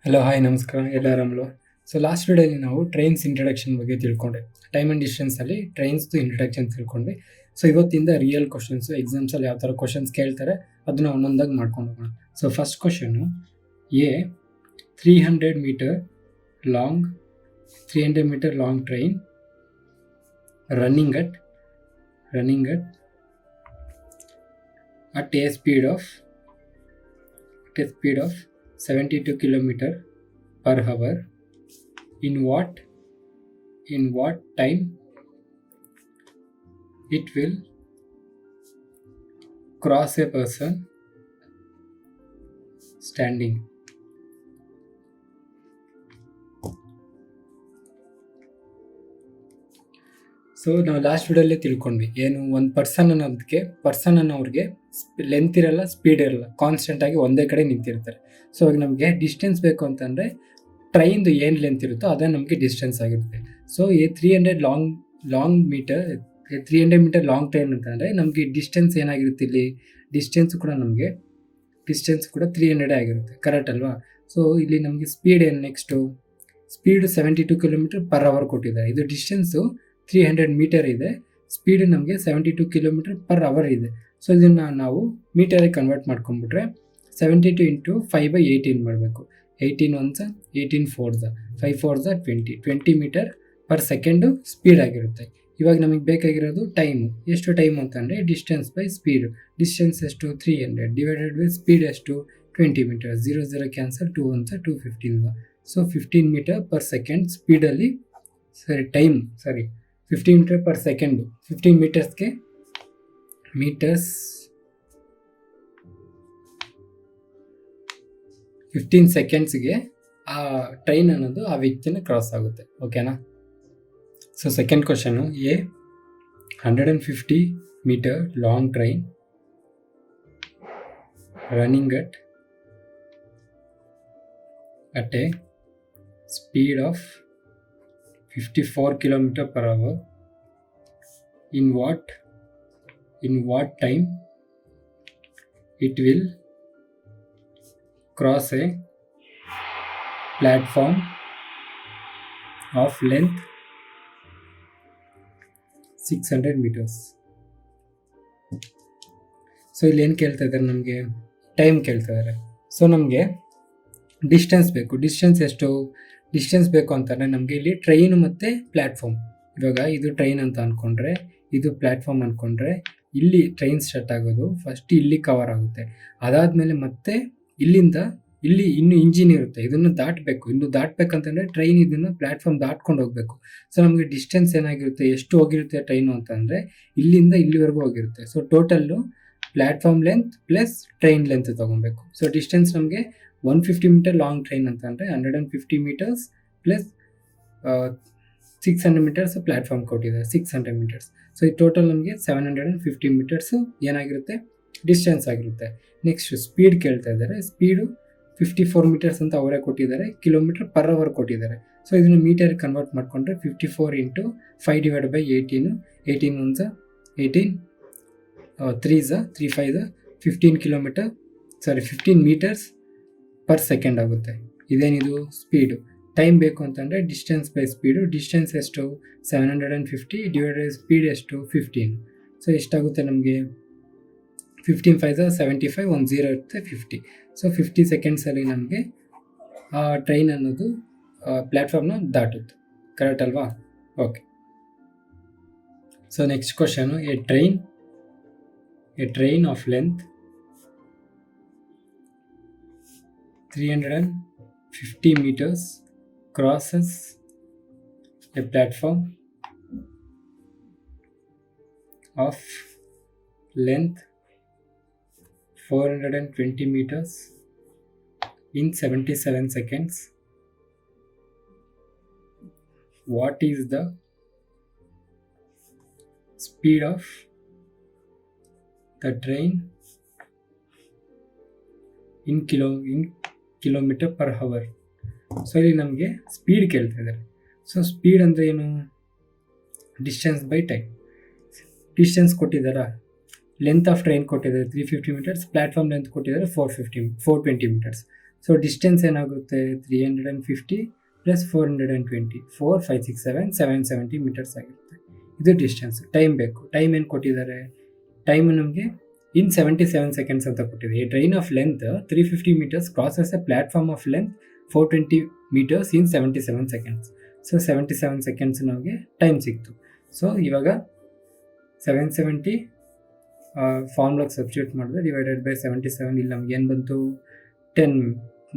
Hello hi ನಮಸ್ಕಾರ ಎಲ್ಲ ಆರಾಮಲ್ವ. So last ವಿಡಿಯೋಲಿ ನಾವು ಟ್ರೈನ್ಸ್ ಇಂಟ್ರಡಕ್ಷನ್ ಬಗ್ಗೆ ತಿಳ್ಕೊಂಡೆ. ಟೈಮ್ ಆ್ಯಂಡ್ ಡಿಸ್ಟೆನ್ಸಲ್ಲಿ ಟ್ರೈನ್ಸ್ದು ಇಂಟ್ರಡಕ್ಷನ್ ತಿಳ್ಕೊಂಡ್ವಿ. ಸೊ ಇವತ್ತಿಂದ ರಿಯಲ್ ಕ್ವಶನ್ಸು ಎಕ್ಸಾಮ್ಸಲ್ಲಿ ಯಾವ ಥರ ಕ್ವಶನ್ಸ್ ಕೇಳ್ತಾರೆ ಅದನ್ನ ಒಂದೊಂದಾಗಿ ಮಾಡ್ಕೊಂಡು ಹೋಗೋಣ. So first question, a 300 long 300 long train running at a speed of 72 kilometer per hour in what time it will cross a person standing. So ನಾವು ಲಾಸ್ಟ್ ವಿಡಿಯೋಲ್ಲೇ ತಿಳ್ಕೊಂಡ್ವಿ ಏನು, ಒಂದು ಪರ್ಸನ್ ಅನ್ನೋರಿಗೆ ಲೆಂತ್ ಇರಲ್ಲ, ಸ್ಪೀಡ್ ಇರಲ್ಲ, ಕಾನ್ಸ್ಟೆಂಟ್ ಆಗಿ ಒಂದೇ ಕಡೆ ನಿಂತಿರ್ತಾರೆ. ಸೊ ಇವಾಗ ನಮಗೆ ಡಿಸ್ಟೆನ್ಸ್ ಬೇಕು ಅಂತಂದರೆ ಟ್ರೈನ್ದು ಏನು ಲೆಂತ್ ಇರುತ್ತೋ ಅದೇ ನಮಗೆ ಡಿಸ್ಟೆನ್ಸ್ ಆಗಿರುತ್ತೆ. ಸೊ ಈ 300 ಮೀಟರ್ ಲಾಂಗ್ ಟ್ರೈನ್ ಅಂತಂದರೆ ನಮಗೆ ಡಿಸ್ಟೆನ್ಸ್ ಏನಾಗಿರುತ್ತೆ, ಇಲ್ಲಿ ಡಿಸ್ಟೆನ್ಸ್ ಕೂಡ 300 ಆಗಿರುತ್ತೆ, ಕರೆಕ್ಟ್ ಅಲ್ವಾ? ಸೊ ಇಲ್ಲಿ ನಮಗೆ ಸ್ಪೀಡ್ ಏನು, ನೆಕ್ಸ್ಟು ಸ್ಪೀಡು 72 km/h ಕೊಟ್ಟಿದ್ದಾರೆ. ಇದು ಡಿಸ್ಟೆನ್ಸು 300 ಮೀಟರ್ ಇದೆ, ಸ್ಪೀಡ್ ನಮಗೆ 72 km/h ಇದೆ. ಸೊ ಇದನ್ನು ನಾವು ಮೀಟರಿಗೆ ಕನ್ವರ್ಟ್ ಮಾಡ್ಕೊಂಡ್ಬಿಟ್ರೆ 72 × 5/18 ಮಾಡಬೇಕು. 18 1s 18 4s 5 4s 20 metre per second speed ಆಗಿರುತ್ತೆ. ಇವಾಗ ನಮಗೆ ಬೇಕಾಗಿರೋದು ಟೈಮು. ಎಷ್ಟು ಟೈಮು ಅಂತಂದರೆ ಡಿಸ್ಟೆನ್ಸ್ ಬೈ ಸ್ಪೀಡು. ಡಿಸ್ಟೆನ್ಸ್ ಎಷ್ಟು 300 ಡಿವೈಡೆಡ್ ಬೈ ಸ್ಪೀಡ್ ಎಷ್ಟು 20 meter. 0 0 cancel, 2 1s 2 15. So 15 meter per second ಸ್ಪೀಡಲ್ಲಿ 15 ಮೀಟರ್ ಪರ್ ಸೆಕೆಂಡು. 15 ಮೀಟರ್ಸ್ಗೆ 15 ಸೆಕೆಂಡ್ಸ್ಗೆ ಆ ಟ್ರೈನ್ ಅನ್ನೋದು ಆ ವ್ಯಕ್ತಿನ ಕ್ರಾಸ್ ಆಗುತ್ತೆ. ಓಕೆನಾ? So second question, a 150 meter long train running at a speed of 54 km/h in what time it will cross a platform of length 600 meters. So ಇಲ್ಲಿ ಏನು ಕೇಳ್ತಾ ಇದ್ದಾರೆ, ನಮಗೆ ಟೈಮ್ ಕೇಳ್ತಾ ಇದ್ದಾರೆ. ಸೊ ನಮಗೆ ಡಿಸ್ಟೆನ್ಸ್ ಬೇಕು. ಡಿಸ್ಟೆನ್ಸ್ ಬೇಕು ಅಂತಂದರೆ ನಮಗೆ ಇಲ್ಲಿ ಟ್ರೈನು ಮತ್ತು ಪ್ಲ್ಯಾಟ್ಫಾರ್ಮ್. ಇವಾಗ ಇದು ಟ್ರೈನ್ ಅಂತ ಅಂದ್ಕೊಂಡ್ರೆ, ಇದು ಪ್ಲ್ಯಾಟ್ಫಾರ್ಮ್ ಅಂದ್ಕೊಂಡ್ರೆ, ಇಲ್ಲಿ ಟ್ರೈನ್ ಸ್ಟಾರ್ಟ್ ಆಗೋದು ಫಸ್ಟ್ ಇಲ್ಲಿ ಕವರ್ ಆಗುತ್ತೆ. ಅದಾದಮೇಲೆ ಮತ್ತೆ ಇಲ್ಲಿಂದ ಇಲ್ಲಿ ಇನ್ನು ಇಂಜಿನ್ ಇರುತ್ತೆ, ಇದನ್ನು ದಾಟಬೇಕು. ಇನ್ನು ದಾಟಬೇಕಂತಂದರೆ ಟ್ರೈನ್ ಇದನ್ನು ಪ್ಲ್ಯಾಟ್ಫಾರ್ಮ್ ದಾಟ್ಕೊಂಡು ಹೋಗಬೇಕು. ಸೊ ನಮಗೆ ಡಿಸ್ಟೆನ್ಸ್ ಏನಾಗಿರುತ್ತೆ, ಎಷ್ಟು ಹೋಗಿರುತ್ತೆ ಟ್ರೈನು ಅಂತಂದರೆ ಇಲ್ಲಿಂದ ಇಲ್ಲಿವರೆಗೂ ಹೋಗಿರುತ್ತೆ. So total platform length plus train length ತೊಗೊಬೇಕು. ಸೊ ಡಿಸ್ಟೆನ್ಸ್ ನಮಗೆ 150 ಮೀಟರ್ ಲಾಂಗ್ ಟ್ರೈನ್ ಅಂತಂದರೆ 150 ಮೀಟರ್ಸ್ ಪ್ಲಸ್ 600 ಮೀಟರ್ಸ್ ಪ್ಲ್ಯಾಟ್ಫಾರ್ಮ್ ಕೊಟ್ಟಿದೆ, 600 ಮೀಟರ್ಸ್. ಸೊ ಈ ಟೋಟಲ್ ನಮಗೆ 750 ಮೀಟರ್ಸು ಏನಾಗಿರುತ್ತೆ, ಡಿಸ್ಟೆನ್ಸ್ ಆಗಿರುತ್ತೆ. ನೆಕ್ಸ್ಟ್ ಸ್ಪೀಡ್ ಕೇಳ್ತಾ ಇದ್ದಾರೆ. ಸ್ಪೀಡು 54 ಮೀಟರ್ಸ್ ಅಂತ ಅವರೇ ಕೊಟ್ಟಿದ್ದಾರೆ, km/h ಕೊಟ್ಟಿದ್ದಾರೆ. ಸೊ ಇದನ್ನು ಮೀಟರ್ಗೆ ಕನ್ವರ್ಟ್ ಮಾಡಿಕೊಂಡ್ರೆ 54 × 5/18 18 1s 18 3s 3 5s 15 meters per second ಆಗುತ್ತೆ. ಇದೇನಿದು ಸ್ಪೀಡು. ಟೈಮ್ ಬೇಕು ಅಂತಂದರೆ ಡಿಸ್ಟೆನ್ಸ್ ಬೈ ಸ್ಪೀಡು. ಡಿಸ್ಟೆನ್ಸ್ ಎಷ್ಟು 750 ಡಿವೈಡೆಡ್ ಸ್ಪೀಡ್ ಎಷ್ಟು 15. ಸೊ ಎಷ್ಟಾಗುತ್ತೆ ನಮಗೆ 15 5s 75, 1 0 ಇರುತ್ತೆ 50. ಸೊ 50 ಸೆಕೆಂಡ್ಸಲ್ಲಿ ನಮಗೆ ಆ ಟ್ರೈನ್ ಅನ್ನೋದು ಪ್ಲ್ಯಾಟ್ಫಾರ್ಮ್ನ ದಾಟುತ್ತೆ, ಕರೆಕ್ಟ್ ಅಲ್ವಾ? Okay. So next question, A train of length 350 meters crosses a platform of length 420 meters in 77 seconds. What is the speed of the train in km/h? So ಇಲ್ಲಿ ನಮಗೆ speed ಕೇಳ್ತಾ ಇದ್ದಾರೆ. So speed ಅಂದರೆ ಏನು, distance by time. Distance ಕೊಟ್ಟಿದ್ದಾರಾ, length of train ಕೊಟ್ಟಿದ್ದಾರೆ 350 metres, platform length ಕೊಟ್ಟಿದ್ದಾರೆ 420 metres. So distance ಏನಾಗುತ್ತೆ 350 ಪ್ಲಸ್ 420 4 5 6 7 770 ಮೀಟರ್ಸ್ ಆಗಿರುತ್ತೆ. ಇದು ಡಿಸ್ಟೆನ್ಸ್. ಟೈಮ್ ಬೇಕು. ಟೈಮ್ ಏನು ಕೊಟ್ಟಿದ್ದಾರೆ, ಟೈಮ್ ನಮಗೆ ಇನ್ 77 ಸೆಕೆಂಡ್ಸ್ ಅಂತ ಕೊಟ್ಟಿದೆ. A train of length 350 meters crosses a platform of length 420 meters in 77 seconds. So 77 seconds ನಮಗೆ ಟೈಮ್ ಸಿಕ್ತು. ಸೊ ಇವಾಗ 770 ಫಾರ್ಮ್ಲಾಗೆ ಸಬ್ಸ್ಟಿಟ್ಯೂಟ್ ಮಾಡಿದ್ರೆ ಡಿವೈಡೆಡ್ ಬೈ 77, ಇಲ್ಲಿ ನಮ್ಗೆ ಏನು ಬಂತು 10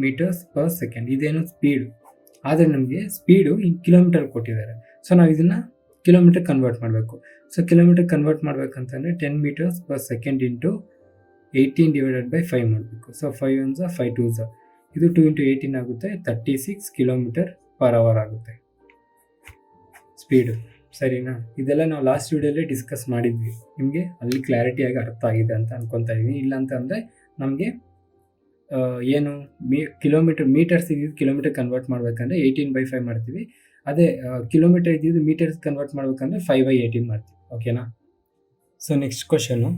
ಮೀಟರ್ಸ್ ಪರ್ ಸೆಕೆಂಡ್. ಇದೇನು ಸ್ಪೀಡು, ಆದರೆ ನಮಗೆ ಸ್ಪೀಡು ಇನ್ ಕಿಲೋಮೀಟರ್ ಕೊಟ್ಟಿದ್ದಾರೆ. ಸೊ ನಾವು ಇದನ್ನು ಕಿಲೋಮೀಟರ್ ಕನ್ವರ್ಟ್ ಮಾಡಬೇಕು. ಸೊ ಕಿಲೋಮೀಟರ್ ಕನ್ವರ್ಟ್ ಮಾಡಬೇಕಂತಂದರೆ 10 meters per second into 18 divided by 5 ಮಾಡಬೇಕು. ಸೊ 5 1 5 2 ಇದು 2 ಇಂಟು 18 ಆಗುತ್ತೆ, 36 ಕಿಲೋಮೀಟರ್ ಪರ್ ಅವರ್ ಆಗುತ್ತೆ ಸ್ಪೀಡು. ಸರಿನಾ? ಇದೆಲ್ಲ ನಾವು ಲಾಸ್ಟ್ ವಿಡಿಯೋಲ್ಲೇ ಡಿಸ್ಕಸ್ ಮಾಡಿದ್ವಿ. ನಿಮಗೆ ಅಲ್ಲಿ ಕ್ಲಾರಿಟಿಯಾಗಿ ಅರ್ಥ ಆಗಿದೆ ಅಂತ ಅನ್ಕೊತಾ ಇದ್ದೀನಿ. ಇಲ್ಲ ಅಂತಂದರೆ ನಮಗೆ ಏನು ಮೀಟರ್ಸ್ ಇದ್ದಿದ್ದು ಕಿಲೋಮೀಟರ್ ಕನ್ವರ್ಟ್ ಮಾಡಬೇಕಂದ್ರೆ 18/5 ಮಾಡ್ತೀವಿ. ಅದೇ ಕಿಲೋಮೀಟರ್ ಇದ್ದಿದ್ದು ಮೀಟರ್ಸ್ ಕನ್ವರ್ಟ್ ಮಾಡಬೇಕಂದ್ರೆ 5/18 ಮಾಡ್ತೀವಿ. ಓಕೆನಾ? So next question,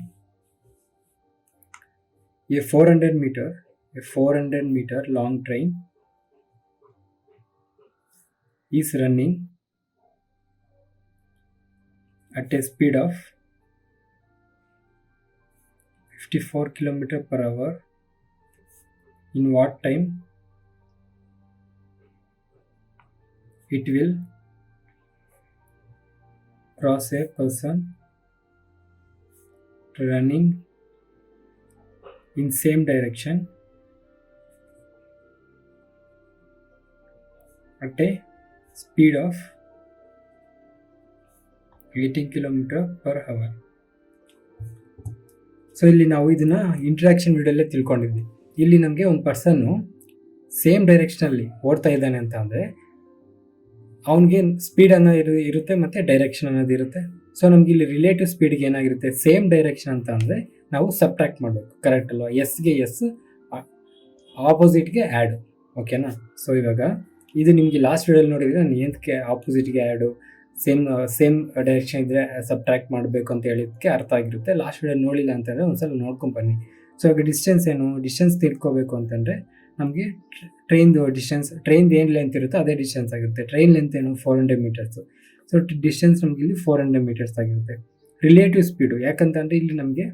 a 400 meter long train is running at a speed of 54 km per hour. In what time it will cross a person running in same direction at a speed of 18 km per hour. So ಇಲ್ಲಿ ನಾವು ಇದನ್ನು interaction ವಿಡಿಯೋಲ್ಲೇ ತಿಳ್ಕೊಂಡಿದ್ವಿ. ಇಲ್ಲಿ ನಮಗೆ ಒಂದು ಪರ್ಸನ್ನು same ಡೈರೆಕ್ಷನಲ್ಲಿ ಓಡ್ತಾ ಇದ್ದಾನೆ ಅಂತ ಅಂದರೆ ಅವನಿಗೆ ಸ್ಪೀಡ್ ಅನ್ನೋದು ಇರುತ್ತೆ ಮತ್ತು ಡೈರೆಕ್ಷನ್ ಅನ್ನೋದು ಇರುತ್ತೆ. ಸೊ ನಮ್ಗೆ ಇಲ್ಲಿ ರಿಲೇಟಿವ್ ಸ್ಪೀಡ್ಗೆ ಏನಾಗಿರುತ್ತೆ, ಸೇಮ್ ಡೈರೆಕ್ಷನ್ ಅಂತ ಅಂದರೆ ನಾವು ಸಬ್ಟ್ರಾಕ್ಟ್ ಮಾಡಬೇಕು. ಕರೆಕ್ಟ್ ಅಲ್ವಾ? ಎಸ್ಗೆ ಎಸ್, ಆಪೋಸಿಟ್ಗೆ ಆ್ಯಡ್. ಓಕೆನಾ? ಸೊ ಇವಾಗ ಇದು ನಿಮಗೆ ಲಾಸ್ಟ್ ವಿಡಿಯೋಲ್ಲಿ ನೋಡಿದರೆ ನಾನು ಏನಕ್ಕೆ ಆಪೋಸಿಟ್ಗೆ ಆ್ಯಡು, ಸೇಮ್ ಡೈರೆಕ್ಷನ್ ಇದ್ದರೆ ಸಬ್ಟ್ರಾಕ್ಟ್ ಮಾಡಬೇಕು ಅಂತ ಹೇಳಿದ್ದಕ್ಕೆ ಅರ್ಥ ಆಗಿರುತ್ತೆ. ಲಾಸ್ಟ್ ವಿಡಿಯೋ ನೋಡಿಲ್ಲ ಅಂತಂದರೆ ಒಂದ್ಸಲ ನೋಡ್ಕೊಂಡು ಬನ್ನಿ. ಸೊ ಇವಾಗ ಡಿಸ್ಟೆನ್ಸ್ ತಿಳ್ಕೊಬೇಕು ಅಂತಂದರೆ ನಮಗೆ ಟ್ರೈನ್ದು ಏನು ಲೆಂತ್ ಇರುತ್ತೋ ಅದೇ ಡಿಸ್ಟೆನ್ಸ್ ಆಗಿರುತ್ತೆ. ಟ್ರೈನ್ ಲೆಂತ್ ಏನು 400 ಮೀಟರ್ಸು. ಸೊ ಡಿಸ್ಟೆನ್ಸ್ ನಮಗೆ ಇಲ್ಲಿ 400 ಮೀಟರ್ಸ್ ಆಗಿರುತ್ತೆ. ರಿಲೇಟಿವ್ ಸ್ಪೀಡು ಯಾಕಂತಂದರೆ ಇಲ್ಲಿ ನಮಗೆ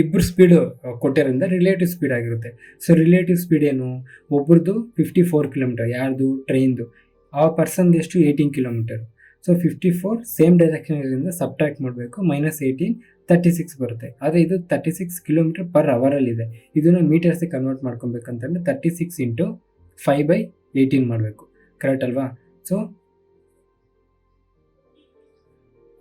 ಇಬ್ಬರು ಸ್ಪೀಡು ಕೊಟ್ಟಿರೋದ್ರಿಂದ ರಿಲೇಟಿವ್ ಸ್ಪೀಡ್ ಆಗಿರುತ್ತೆ. ಸೊ ರಿಲೇಟಿವ್ ಸ್ಪೀಡ್ ಏನು, ಒಬ್ರದ್ದು 54 ಕಿಲೋಮೀಟರ್, ಯಾರ್ದು ಟ್ರೈನ್ದು, ಆ ಪರ್ಸನ್ದು ಎಷ್ಟು 18 ಕಿಲೋಮೀಟರ್. ಸೊ 54 ಸೇಮ್ ಡೈರೆಕ್ಷನ್ ಇರೋದ್ರಿಂದ ಸಬ್ಟ್ರಾಕ್ಟ್ ಮಾಡಬೇಕು, -18 36 ಬರುತ್ತೆ. ಆದರೆ ಇದು 36 ಕಿಲೋಮೀಟರ್ ಪರ್ ಅವರಲ್ಲಿದೆ. ಇದನ್ನು ಮೀಟರ್ಸಿಗೆ ಕನ್ವರ್ಟ್ ಮಾಡ್ಕೊಬೇಕಂತಂದರೆ 36 ಇಂಟು 5/18 ಮಾಡಬೇಕು. ಕರೆಕ್ಟ್ ಅಲ್ವಾ? So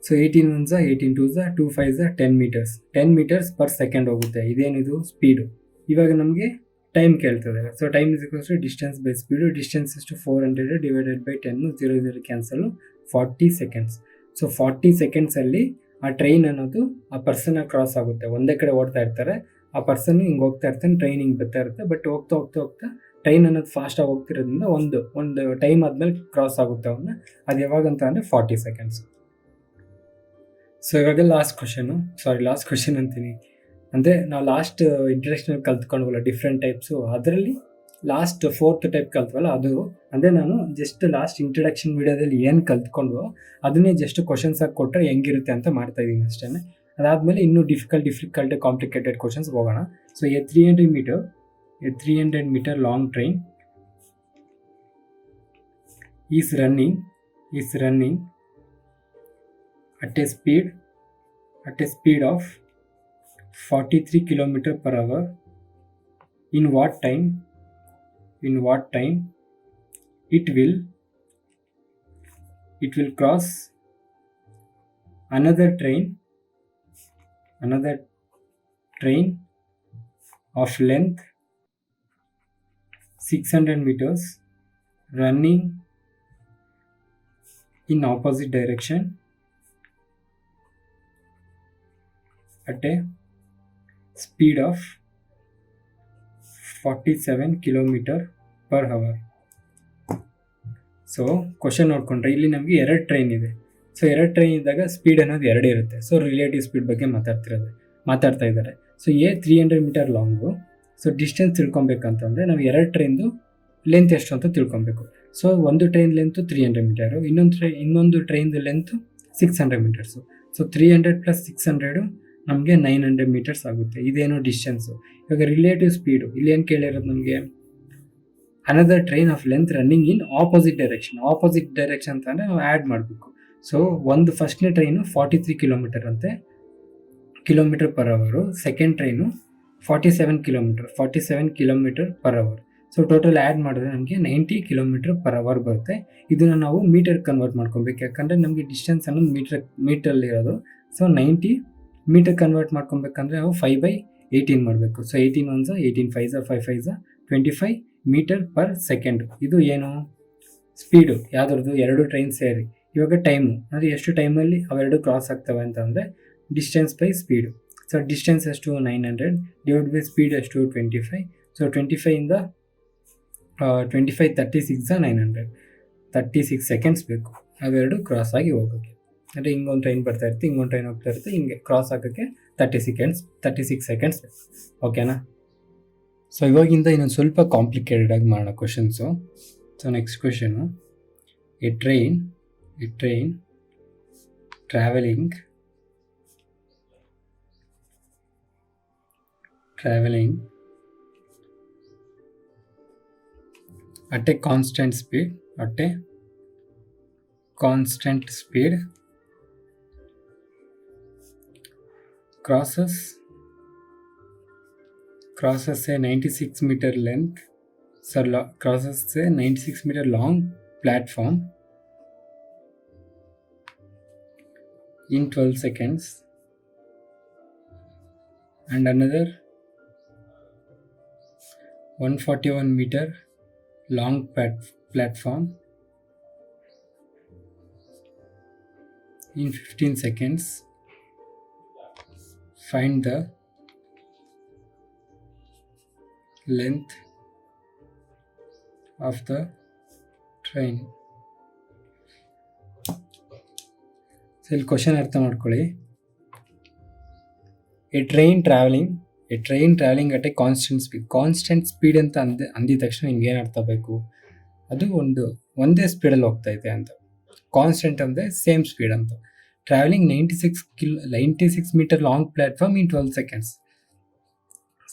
18 1 18 2 2 5 10 meters 10 meters per second ಹೋಗುತ್ತೆ. ಇದೇನಿದು ಸ್ಪೀಡು. ಇವಾಗ ನಮಗೆ ಟೈಮ್ ಕೇಳ್ತದೆ. So time is equals to distance by speed. Distance ಎಷ್ಟು 400 divided by 10, 0 cancel, 40 seconds. So 40 ಸೆಕೆಂಡ್ಸಲ್ಲಿ ಆ ಟ್ರೈನ್ ಅನ್ನೋದು ಆ ಪರ್ಸನ್ನ ಕ್ರಾಸ್ ಆಗುತ್ತೆ. ಒಂದೇ ಕಡೆ ಓಡ್ತಾ ಇರ್ತಾರೆ, ಆ ಪರ್ಸನ್ ಹಿಂಗೆ ಹೋಗ್ತಾ ಇರ್ತಾನೆ, ಟ್ರೈನ್ ಹಿಂಗೆ ಬರ್ತಾ ಇರುತ್ತೆ. ಬಟ್ ಹೋಗ್ತಾ ಟ್ರೈನ್ ಅನ್ನೋದು ಫಾಸ್ಟಾಗಿ ಹೋಗ್ತಿರೋದ್ರಿಂದ ಒಂದು ಟೈಮ್ ಆದಮೇಲೆ ಕ್ರಾಸ್ ಆಗುತ್ತೆ ಅವನ್ನ. ಅದು ಯಾವಾಗಂತ ಅಂದರೆ 40 ಸೆಕೆಂಡ್ಸ್. ಸೊ ಇವಾಗ ಲಾಸ್ಟ್ ಕ್ವಶನ್ ಅಂತೀನಿ. ಅಂದರೆ ನಾವು ಲಾಸ್ಟ್ ಇಂಟ್ರಡಕ್ಷನಲ್ಲಿ ಕಲ್ತ್ಕೊಂಡ್ವಲ್ಲ ಡಿಫ್ರೆಂಟ್ ಟೈಪ್ಸು, ಅದರಲ್ಲಿ ಲಾಸ್ಟ್ 4th ಟೈಪ್ ಕಲ್ತ್ವಲ್ಲ ಅದು. ಅಂದರೆ ನಾನು ಜಸ್ಟ್ ಲಾಸ್ಟ್ ಇಂಟ್ರಡಕ್ಷನ್ ವಿಡಿಯೋದಲ್ಲಿ ಏನು ಕಲ್ತ್ಕೊಂಡ್ವೋ ಅದನ್ನೇ ಜಸ್ಟ್ ಕ್ವಶನ್ಸ್ ಆಗಿ ಕೊಟ್ಟರೆ ಹೆಂಗಿರುತ್ತೆ ಅಂತ ಮಾಡ್ತಾಯಿದ್ದೀನಿ ಅಷ್ಟೇ. ಅದಾದಮೇಲೆ ಇನ್ನೂ ಡಿಫಿಕಲ್ಟ್ ಕಾಂಪ್ಲಿಕೇಟೆಡ್ ಕ್ವಶನ್ಸ್ ಹೋಗೋಣ. So a 300 meter long train is running at a speed of 43 km per hour. In what time it will cross another train of length 600 meters running in opposite direction at a speed of 47 km per hour. So question ನೋಡ್ಕೊಂಡ್ರೆ ಇಲ್ಲಿ ನಮಗೆ 2 train ಇದೆ. So 2 train ಇದ್ದಾಗ speed ಅನ್ನೋದು 2 ಇರುತ್ತೆ. So relative speed ಬಗ್ಗೆ ಮಾತಾಡ್ತಾ ಇದ್ದಾರೆ. So 300 meter long, so distance ತಿಳ್ಕೊಬೇಕಂತಂದರೆ ನಾವು ಎರಡು ಟ್ರೈನ್ದು ಲೆಂತ್ ಎಷ್ಟು ಅಂತ ತಿಳ್ಕೊಬೇಕು. ಸೊ ಒಂದು ಟ್ರೈನ್ ಲೆಂತು 300 ಮೀಟರು, ಇನ್ನೊಂದು ಟ್ರೈನ್ದು ಲೆಂತು 600 ಮೀಟರ್ಸು. ಸೊ 300 + 600 ನಮಗೆ 900 ಮೀಟರ್ಸ್ ಆಗುತ್ತೆ. ಇದೇನು ಡಿಸ್ಟೆನ್ಸು. ಇವಾಗ ರಿಲೇಟಿವ್ ಸ್ಪೀಡು ಇಲ್ಲಿ ಏನು ಕೇಳಿರೋದು ನಮಗೆ, another train of length running in opposite direction ಅಂತಂದರೆ ನಾವು ಆ್ಯಡ್ ಮಾಡಬೇಕು. ಸೊ ಒಂದು ಫಸ್ಟ್ನೇ ಟ್ರೈನು 43 ಕಿಲೋಮೀಟರ್ ಅಂತೆ, kilometer per hour. Second train 47 kilometer per hour. So total add ಮಾಡಿದ್ರೆ ನಮಗೆ 90 ಕಿಲೋಮೀಟರ್ ಪರ್ ಅವರ್ ಬರುತ್ತೆ. ಇದನ್ನು ನಾವು ಮೀಟರ್ ಕನ್ವರ್ಟ್ ಮಾಡ್ಕೊಬೇಕು, ಯಾಕಂದರೆ ನಮಗೆ ಡಿಸ್ಟೆನ್ಸ್ ಅನ್ನೋದು ಮೀಟ್ರಲ್ಲಿರೋದು. ಸೊ 90 ಮೀಟರ್ ಕನ್ವರ್ಟ್ ಮಾಡ್ಕೊಬೇಕಂದ್ರೆ ನಾವು 5/18 ಮಾಡಬೇಕು. So 18 1 18 5 5 5 25 meter per second. ಇದು ಏನು ಸ್ಪೀಡು ಯಾವುದ್ರದ್ದು, ಎರಡು ಟ್ರೈನ್ ಸೇರಿ. ಇವಾಗ ಟೈಮು ಅಂದರೆ ಎಷ್ಟು ಟೈಮಲ್ಲಿ ಅವೆರಡು ಕ್ರಾಸ್ ಆಗ್ತವೆ ಅಂತಂದರೆ distance by speed. So distance ಎಷ್ಟು 900 ಡಿವೈಡ್ ಬೈ ಸ್ಪೀಡ್ ಎಷ್ಟು 25. ಸೊ 25ಇಂದ 25 36 900, 36 ಸೆಕೆಂಡ್ಸ್ ಬೇಕು ಅವೆರಡು ಕ್ರಾಸ್ ಆಗಿ ಹೋಗೋಕ್ಕೆ. ಅಂದರೆ ಹಿಂಗೊಂದು ಟ್ರೈನ್ ಬರ್ತಾ ಇರುತ್ತೆ, ಹಿಂಗೊಂದು ಟ್ರೈನ್ ಹೋಗ್ತಾ ಇರುತ್ತೆ, ಹಿಂಗೆ ಕ್ರಾಸ್ ಆಗೋಕ್ಕೆ 36 ಸೆಕೆಂಡ್ಸ್ ಬೇಕು. ಓಕೆನಾ. ಸೊ ಇವಾಗಿಂದ ಇನ್ನೊಂದು ಸ್ವಲ್ಪ ಕಾಂಪ್ಲಿಕೇಟೆಡ್ ಆಗಿ ಮಾಡೋಣ questions. So next question, A train travelling at a constant speed crosses a 96 meter length, crosses a 96 meter long platform in 12 seconds, and another 141 meter long platform in 15 seconds. Find the length of the train. So ಇಲ್ಲಿ question ಅರ್ಥ ಮಾಡ್ಕೊಳ್ಳಿ. A train traveling at a constant speed ಅಂತ ಅಂದಿದ ತಕ್ಷಣ ನಿಮ್ಗೆ ಏನು ಅರ್ಥ ಬೇಕು, ಅದು ಒಂದೇ ಸ್ಪೀಡಲ್ಲಿ ಹೋಗ್ತಾ ಇದೆ ಅಂತ. ಕಾನ್ಸ್ಟೆಂಟ್ ಅಂದರೆ ಸೇಮ್ ಸ್ಪೀಡ್ ಅಂತ. ಟ್ರಾವೆಲಿಂಗ್ 96 ಮೀಟರ್ ಲಾಂಗ್ ಪ್ಲ್ಯಾಟ್ಫಾರ್ಮ್ ಇನ್ 12 ಸೆಕೆಂಡ್ಸ್.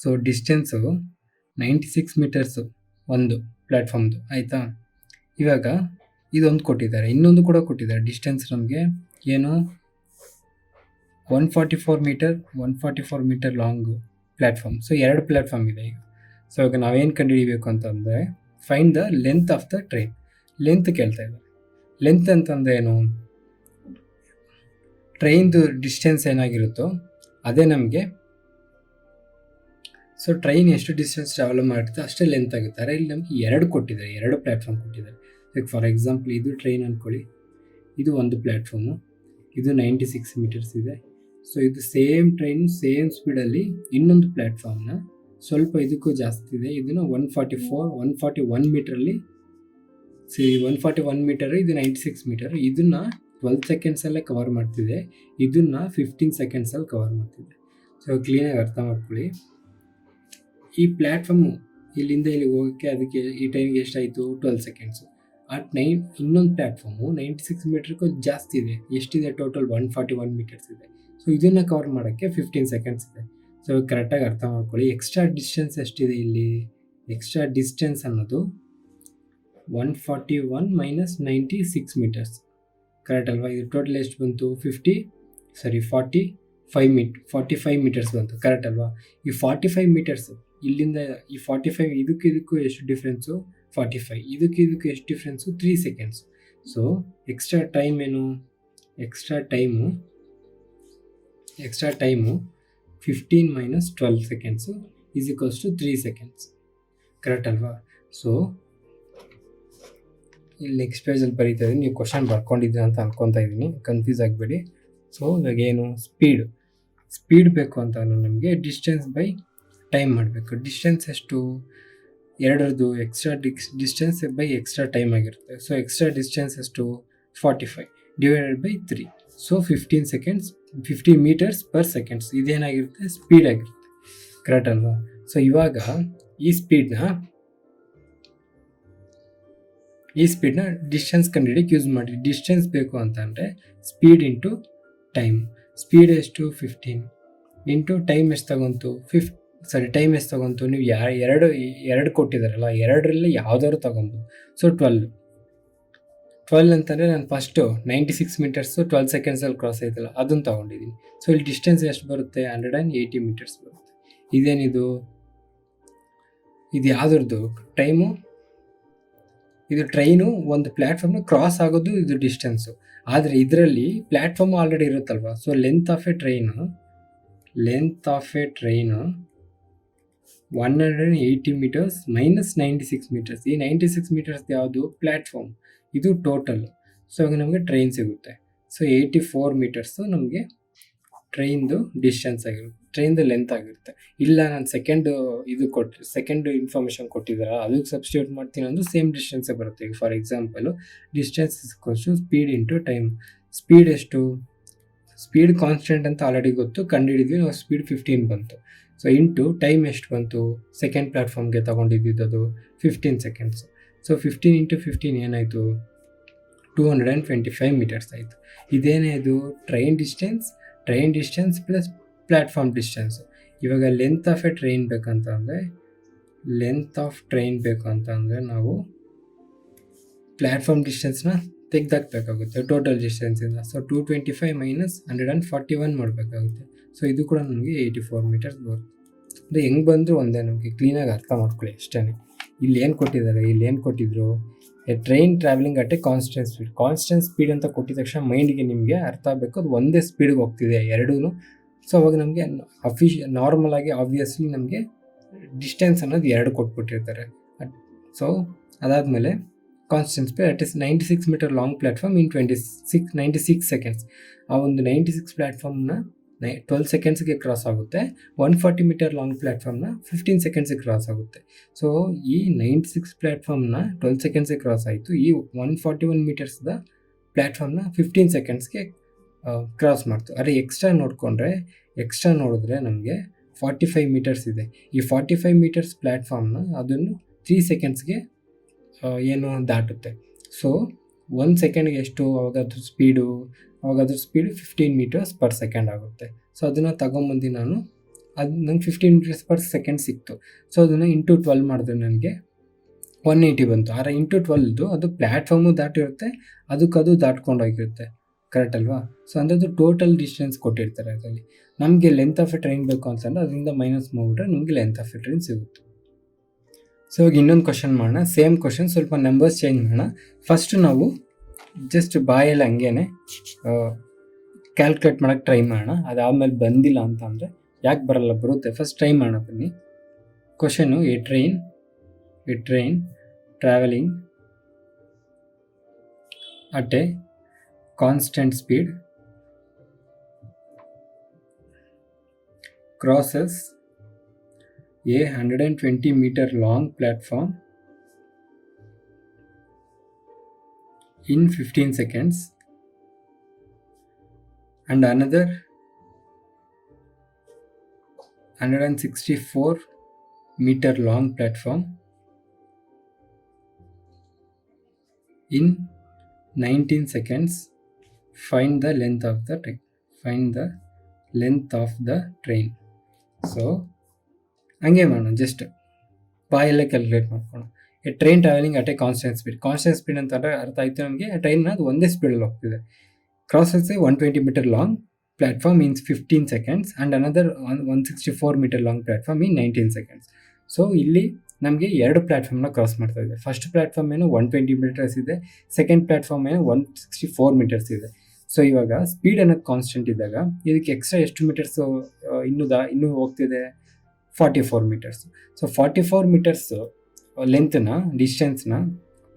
ಸೊ ಡಿಸ್ಟೆನ್ಸು 96 ಮೀಟರ್ಸು ಒಂದು ಪ್ಲ್ಯಾಟ್ಫಾರ್ಮ್ದು, ಆಯಿತಾ. ಇವಾಗ ಇದೊಂದು ಕೊಟ್ಟಿದ್ದಾರೆ, ಇನ್ನೊಂದು ಕೂಡ ಕೊಟ್ಟಿದ್ದಾರೆ. ಡಿಸ್ಟೆನ್ಸ್ ನಮಗೆ ಏನು 144 ಮೀಟರ್ ಲಾಂಗು ಪ್ಲ್ಯಾಟ್ಫಾರ್ಮ್. ಸೊ ಎರಡು ಪ್ಲ್ಯಾಟ್ಫಾರ್ಮ್ ಇದೆ ಈಗ. ಸೊ ಇವಾಗ ನಾವೇನು ಕಂಡುಹಿಡಿಬೇಕು ಅಂತಂದರೆ, find the length of the train. Length ಕೇಳ್ತಾ ಇದ್ದಾರೆ. ಲೆಂತ್ ಅಂತಂದರೆ ಏನು, ಟ್ರೈನ್ದು ಡಿಸ್ಟೆನ್ಸ್ ಏನಾಗಿರುತ್ತೋ ಅದೇ ನಮಗೆ. ಸೊ ಟ್ರೈನ್ ಎಷ್ಟು ಡಿಸ್ಟೆನ್ಸ್ ಟ್ರಾವೆಲ್ ಮಾಡುತ್ತೆ ಅಷ್ಟೇ ಲೆಂತ್ ಆಗುತ್ತೆ. ಆದರೆ ಇಲ್ಲಿ ನಮಗೆ ಎರಡು ಕೊಟ್ಟಿದ್ದಾರೆ, ಎರಡು ಪ್ಲ್ಯಾಟ್ಫಾರ್ಮ್ ಕೊಟ್ಟಿದ್ದಾರೆ. ಲೈಕ್ ಫಾರ್ ಎಕ್ಸಾಂಪಲ್ ಇದು ಟ್ರೈನ್ ಅಂದ್ಕೊಳ್ಳಿ, ಇದು ಒಂದು ಪ್ಲ್ಯಾಟ್ಫಾರ್ಮು, ಇದು 96 ಮೀಟರ್ಸ್ ಇದೆ. ಸೊ ಇದು ಸೇಮ್ ಟ್ರೈನ್ ಸೇಮ್ ಸ್ಪೀಡಲ್ಲಿ ಇನ್ನೊಂದು ಪ್ಲ್ಯಾಟ್ಫಾರ್ಮ್ನ ಸ್ವಲ್ಪ ಇದಕ್ಕೂ ಜಾಸ್ತಿ ಇದೆ, ಇದನ್ನು 141 ಮೀಟ್ರಲ್ಲಿ 141 ಮೀಟರು, ಇದು 96 ಮೀಟರು. ಇದನ್ನು 12 ಸೆಕೆಂಡ್ಸಲ್ಲೇ ಕವರ್ ಮಾಡ್ತಿದೆ, ಇದನ್ನು 15 ಸೆಕೆಂಡ್ಸಲ್ಲಿ ಕವರ್ ಮಾಡ್ತಿದೆ. ಸೊ ಕ್ಲೀನಾಗಿ ಅರ್ಥ ಮಾಡ್ಕೊಳ್ಳಿ. ಈ ಪ್ಲ್ಯಾಟ್ಫಾರ್ಮು ಇಲ್ಲಿಂದ ಇಲ್ಲಿಗೆ ಹೋಗೋಕ್ಕೆ ಅದಕ್ಕೆ ಈ ಟೈಮಿಗೆ ಎಷ್ಟಾಯಿತು 12 ಸೆಕೆಂಡ್ಸು. ಇನ್ನೊಂದು ಪ್ಲ್ಯಾಟ್ಫಾರ್ಮು 96 ಮೀಟರ್ಗೂ ಜಾಸ್ತಿ ಇದೆ. ಎಷ್ಟಿದೆ ಟೋಟಲ್ 141 ಮೀಟರ್ಸ್ ಇದೆ. ಸೊ ಇದನ್ನು ಕವರ್ ಮಾಡೋಕ್ಕೆ 15 ಸೆಕೆಂಡ್ಸ್ ಇದೆ. ಸೊ ಕರೆಕ್ಟಾಗಿ ಅರ್ಥ ಮಾಡ್ಕೊಳ್ಳಿ. ಎಕ್ಸ್ಟ್ರಾ ಡಿಸ್ಟೆನ್ಸ್ ಎಷ್ಟಿದೆ ಇಲ್ಲಿ, ಎಕ್ಸ್ಟ್ರಾ ಡಿಸ್ಟೆನ್ಸ್ ಅನ್ನೋದು 141 ಮೈನಸ್ 96 ಮೀಟರ್ಸ್, ಕರೆಕ್ಟ್ ಅಲ್ವಾ. ಇದು ಟೋಟಲ್ ಎಷ್ಟು ಬಂತು 45 ಮೀಟರ್ಸ್ ಬಂತು, ಕರೆಕ್ಟ್ ಅಲ್ವಾ. ಈ 45 ಮೀಟರ್ಸು ಇಲ್ಲಿಂದ ಈ 45 ಇದಕ್ಕೂ ಎಷ್ಟು ಡಿಫ್ರೆನ್ಸು 45, ಇದಕ್ಕೂ ಎಷ್ಟು difference 3 seconds. So extra time 15 minus 12 seconds is equals to 3 seconds, correct ಅಲ್ವಾ. ಸೊ ಇಲ್ಲಿ ನೆಕ್ಸ್ಟ್ ಪೇಜಲ್ಲಿ ಬರೀತಾ ಇದ್ದೀನಿ, ನೀವು ಕ್ವಶನ್ ಬರ್ಕೊಂಡಿದ್ದೀರ ಅಂತ ಅನ್ಕೊತಾ ಇದ್ದೀನಿ, ಕನ್ಫ್ಯೂಸ್ ಆಗಬೇಡಿ. ಸೊ ಇವಾಗ ಏನು ಸ್ಪೀಡ್ ಬೇಕು ಅಂತ ನಮಗೆ ಡಿಸ್ಟೆನ್ಸ್ ಬೈ ಟೈಮ್ ಮಾಡಬೇಕು. ಡಿಸ್ಟೆನ್ಸ್ ಎಷ್ಟು, ಎರಡರದ್ದು extra distance by extra time ಆಗಿರುತ್ತೆ. ಸೊ ಎಕ್ಸ್ಟ್ರಾ ಡಿಸ್ಟೆನ್ಸ್ ಎಷ್ಟು 45 divided by 3. So 15 meters per seconds ಇದೇನಾಗಿರುತ್ತೆ ಸ್ಪೀಡ್ ಆಗಿರುತ್ತೆ, ಕರೆಕ್ಟ್ ಅಲ್ವಾ. ಸೊ ಇವಾಗ ಈ ಸ್ಪೀಡ್ನ ಡಿಸ್ಟೆನ್ಸ್ ಕಂಡುಹಿಡಿಯಕ್ಕೆ ಯೂಸ್ ಮಾಡಿ. ಡಿಸ್ಟೆನ್ಸ್ ಬೇಕು ಅಂತಂದರೆ ಸ್ಪೀಡ್ ಇಂಟು ಟೈಮ್. ಸ್ಪೀಡ್ ಎಷ್ಟು 15 ಇಂಟು ಟೈಮ್ ಎಷ್ಟು ತಗೊಂತು ಟೈಮ್ ಎಷ್ಟು ತಗೊಂತು, ನೀವು ಎರಡು ಕೊಟ್ಟಿದ್ದಾರಲ್ಲ, ಎರಡರಲ್ಲಿ ಯಾವ್ದಾದ್ರು ತಗೊಬೋದು. ಸೊ 12 ಅಂತಂದರೆ ನಾನು ಫಸ್ಟು 96 ಮೀಟರ್ಸು 12 ಸೆಕೆಂಡ್ಸಲ್ಲಿ ಕ್ರಾಸ್ ಆಯ್ತಲ್ಲ ಅದನ್ನು ತೊಗೊಂಡಿದ್ದೀನಿ. ಸೊ ಇಲ್ಲಿ ಡಿಸ್ಟೆನ್ಸ್ ಎಷ್ಟು ಬರುತ್ತೆ, 180 ಮೀಟರ್ಸ್ ಬರುತ್ತೆ. ಇದೇನಿದು, ಇದು ಯಾವುದ್ರದ್ದು ಟೈಮು, ಇದು ಟ್ರೈನು ಒಂದು ಪ್ಲ್ಯಾಟ್ಫಾರ್ಮ್ನ ಕ್ರಾಸ್ ಆಗೋದು ಇದು ಡಿಸ್ಟೆನ್ಸು. ಆದರೆ ಇದರಲ್ಲಿ ಪ್ಲ್ಯಾಟ್ಫಾರ್ಮ್ ಆಲ್ರೆಡಿ ಇರುತ್ತಲ್ವ. So length of a train 180 meters minus 96 meters. ಈ 96 ಮೀಟರ್ಸ್ ಯಾವುದು, ಪ್ಲ್ಯಾಟ್ಫಾರ್ಮ್. ಇದು ಟೋಟಲ್. ಸೊ ಇವಾಗ ನಮಗೆ ಟ್ರೈನ್ ಸಿಗುತ್ತೆ. ಸೊ 84 ಮೀಟರ್ಸು ನಮಗೆ ಟ್ರೈನ್ದು ಡಿಸ್ಟೆನ್ಸ್ ಆಗಿರುತ್ತೆ, ಟ್ರೈನ್ದು ಲೆಂತ್ ಆಗಿರುತ್ತೆ. ಇಲ್ಲ ನಾನು ಸೆಕೆಂಡ್ ಇನ್ಫಾರ್ಮೇಷನ್ ಕೊಟ್ಟಿದ್ದಾರೆ ಅದಕ್ಕೆ ಸಬ್ಸ್ಟಿಟ್ಯೂಟ್ ಮಾಡ್ತೀನಿ ಅಂದ್ರೆ ಸೇಮ್ ಡಿಸ್ಟೆನ್ಸೇ ಬರುತ್ತೆ. ಈಗ ಫಾರ್ ಎಕ್ಸಾಂಪಲು ಡಿಸ್ಟೆನ್ಸ್ ಇಸ್ಕೊಷ್ಟು ಸ್ಪೀಡ್ ಇಂಟು ಟೈಮ್. ಸ್ಪೀಡ್ ಎಷ್ಟು, ಸ್ಪೀಡ್ ಕಾನ್ಸ್ಟೆಂಟ್ ಅಂತ ಆಲ್ರೆಡಿ ಗೊತ್ತು, ಕಂಡುಹಿಡಿದ್ವಿ ನಾವು. ಸ್ಪೀಡ್ 15 ಬಂತು. ಸೊ ಇಂಟು ಟೈಮ್ ಎಷ್ಟು ಬಂತು, ಸೆಕೆಂಡ್ ಪ್ಲ್ಯಾಟ್ಫಾರ್ಮ್ಗೆ ತೊಗೊಂಡಿದ್ದು 15 ಸೆಕೆಂಡ್ಸು. ಸೊ 15 ಇಂಟು 15 ಏನಾಯಿತು, 225 ಮೀಟರ್ಸ್ ಆಯಿತು. ಇದೇನೇ ಇದು train distance plus platform distance. ಇವಾಗ ಲೆಂತ್ ಆಫ್ ಎ ಟ್ರೈನ್ ಬೇಕಂತಂದರೆ ನಾವು ಪ್ಲ್ಯಾಟ್ಫಾರ್ಮ್ ಡಿಸ್ಟೆನ್ಸ್ನ ತೆಗ್ದಾಕಬೇಕಾಗುತ್ತೆ ಟೋಟಲ್ ಡಿಸ್ಟೆನ್ಸಿಂದ. ಸೊ 225 ಮೈನಸ್ 141 ಮಾಡಬೇಕಾಗುತ್ತೆ. ಸೊ ಇದು ಕೂಡ ನಮಗೆ 84 ಮೀಟರ್ಸ್ ಬರುತ್ತೆ. ಅಂದರೆ ಹೆಂಗೆ ಬಂದರೂ ಒಂದೇ, ನಮಗೆ ಕ್ಲೀನಾಗಿ ಅರ್ಥ ಮಾಡ್ಕೊಳ್ಳಿ ಅಷ್ಟೇ. ಇಲ್ಲಿ ಏನು ಕೊಟ್ಟಿದ್ರು, A train traveling at a constant speed ಅಂತ ಕೊಟ್ಟಿದ ತಕ್ಷಣ ಮೈಂಡಿಗೆ ನಿಮಗೆ ಅರ್ಥ ಆಗಬೇಕು ಅದು ಒಂದೇ ಸ್ಪೀಡ್ಗೆ ಹೋಗ್ತಿದೆ ಎರಡೂ. ಸೊ ಅವಾಗ ನಮಗೆ ನಾರ್ಮಲ್ ಆಗಿ ಆಬ್ವಿಯಸ್ಲಿ ನಮಗೆ ಡಿಸ್ಟೆನ್ಸ್ ಅನ್ನೋದು 2 ಕೊಟ್ಬಿಟ್ಟಿರ್ತಾರೆ. ಸೊ ಅದಾದಮೇಲೆ constant speed at is 96 meter long platform in 96 seconds. ಆ ಒಂದು 96 ಪ್ಲ್ಯಾಟ್ಫಾರ್ಮ್ನ 12 ಸೆಕೆಂಡ್ಸ್ಗೆ ಕ್ರಾಸ್ ಆಗುತ್ತೆ. 140 ಮೀಟರ್ ಲಾಂಗ್ ಪ್ಲ್ಯಾಟ್ಫಾರ್ಮ್ನ 15 ಸೆಕೆಂಡ್ಸ್ಗೆ ಕ್ರಾಸ್ ಆಗುತ್ತೆ. ಸೊ ಈ 96 ಪ್ಲ್ಯಾಟ್ಫಾರ್ಮ್ನ 12 ಸೆಕೆಂಡ್ಸ್ಗೆ ಕ್ರಾಸ್ ಆಯಿತು. ಈ 141 ಮೀಟರ್ಸ್ದ ಪ್ಲ್ಯಾಟ್ಫಾರ್ಮ್ನ 15 ಸೆಕೆಂಡ್ಸ್ಗೆ ಕ್ರಾಸ್ ಮಾಡ್ತು. ಆದರೆ ಎಕ್ಸ್ಟ್ರಾ ನೋಡಿದ್ರೆ ನಮಗೆ 45 ಮೀಟರ್ಸ್ ಇದೆ. ಈ 45 ಮೀಟರ್ಸ್ ಪ್ಲ್ಯಾಟ್ಫಾರ್ಮ್ನ ಅದನ್ನು 3 ಸೆಕೆಂಡ್ಸ್ಗೆ ದಾಟುತ್ತೆ. ಸೊ 1 ಸೆಕೆಂಡ್ಗೆ ಎಷ್ಟು, ಅವಾಗದ್ರ ಸ್ಪೀಡು 15 ಮೀಟರ್ಸ್ ಪರ್ ಸೆಕೆಂಡ್ ಆಗುತ್ತೆ. ಸೊ ಅದನ್ನು ತಗೊಂಬಂದು ನಂಗೆ 15 ಮೀಟರ್ಸ್ ಪರ್ ಸೆಕೆಂಡ್ ಸಿಕ್ತು. ಸೊ ಅದನ್ನು ಇಂಟು 12 ಮಾಡಿದ್ರೆ ನನಗೆ 180 ಬಂತು. ಆದರೆ ಇಂಟು 12 ಅದು ಪ್ಲ್ಯಾಟ್ಫಾರ್ಮು ದಾಟಿರುತ್ತೆ, ಅದು ದಾಟ್ಕೊಂಡೋಗಿರುತ್ತೆ. ಕರೆಕ್ಟ್ ಅಲ್ವಾ? ಸೊ ಅಂಥದ್ದು ಟೋಟಲ್ ಡಿಸ್ಟೆನ್ಸ್ ಕೊಟ್ಟಿರ್ತಾರೆ. ಅದರಲ್ಲಿ ನಮಗೆ ಲೆಂತ್ ಆಫ್ ಎ ಟ್ರೈನ್ ಬೇಕು ಅಂತಂದರೆ ಅದರಿಂದ ಮೈನಸ್ ಮಾಡಿಬಿಟ್ರೆ ನಮಗೆ ಲೆಂತ್ ಆಫ್ ಎ ಟ್ರೈನ್ ಸಿಗುತ್ತೆ. ಸೊ ಇವಾಗ ಇನ್ನೊಂದು ಕ್ವಶನ್ ಮಾಡೋಣ. ಸೇಮ್ ಕ್ವಶನ್, ಸ್ವಲ್ಪ ನಂಬರ್ಸ್ ಚೇಂಜ್ ಮಾಡೋಣ. ಫಸ್ಟು ನಾವು ಜಸ್ಟ್ ಬಾಯಲ್ಲಿ ಹಂಗೇನೆ ಕ್ಯಾಲ್ಕುಲೇಟ್ ಮಾಡೋಕ್ಕೆ ಟ್ರೈ ಮಾಡೋಣ. ಅದಾದಮೇಲೆ ಬಂದಿಲ್ಲ ಅಂತ ಅಂದರೆ ಯಾಕೆ ಬರಲ್ಲ, ಬರುತ್ತೆ. ಫಸ್ಟ್ ಟ್ರೈ ಮಾಡೋಣ ಬನ್ನಿ. Question, A train traveling at a constant speed crosses a 120 meter long platform in 15 seconds and another 164 meter long platform in 19 seconds. Find the length of the train. So ಹಂಗೆ ಮಾಡೋಣ, just ಬಾಯಲ್ಲೇ calculate ಮಾಡ್ಕೊಳ್ಳೋಣ. A train traveling at a constant speed ಅಂತಂದರೆ ಅರ್ಥ ಆಯಿತು ನಮಗೆ. Train ಅದು ಒಂದೇ ಸ್ಪೀಡಲ್ಲಿ ಹೋಗ್ತಿದೆ. Crosses 120 meter long platform in 15 seconds and another 164 meter long platform in 19 seconds. So ಇಲ್ಲಿ ನಮಗೆ 2 ಪ್ಲ್ಯಾಟ್ಫಾರ್ಮ್ನ ಕ್ರಾಸ್ ಮಾಡ್ತಾ ಇದೆ. ಫಸ್ಟ್ ಪ್ಲ್ಯಾಟ್ಫಾರ್ಮ್ ಏನು 120 ಮೀಟರ್ಸ್ ಇದೆ, ಸೆಕೆಂಡ್ ಪ್ಲ್ಯಾಟ್ಫಾರ್ಮ್ ಏನು 164 ಮೀಟರ್ಸ್ ಇದೆ. ಸೊ ಇವಾಗ ಸ್ಪೀಡ್ ಅನ್ನೋದು ಕಾನ್ಸ್ಟೆಂಟ್ ಇದ್ದಾಗ ಇದಕ್ಕೆ ಎಕ್ಸ್ಟ್ರಾ ಎಷ್ಟು ಮೀಟರ್ಸು ಇನ್ನೂ ಹೋಗ್ತಿದೆ, 44 ಮೀಟರ್ಸ್. ಸೊ 44 ಮೀಟರ್ಸ್ ಡಿಸ್ಟೆನ್ಸ್ನ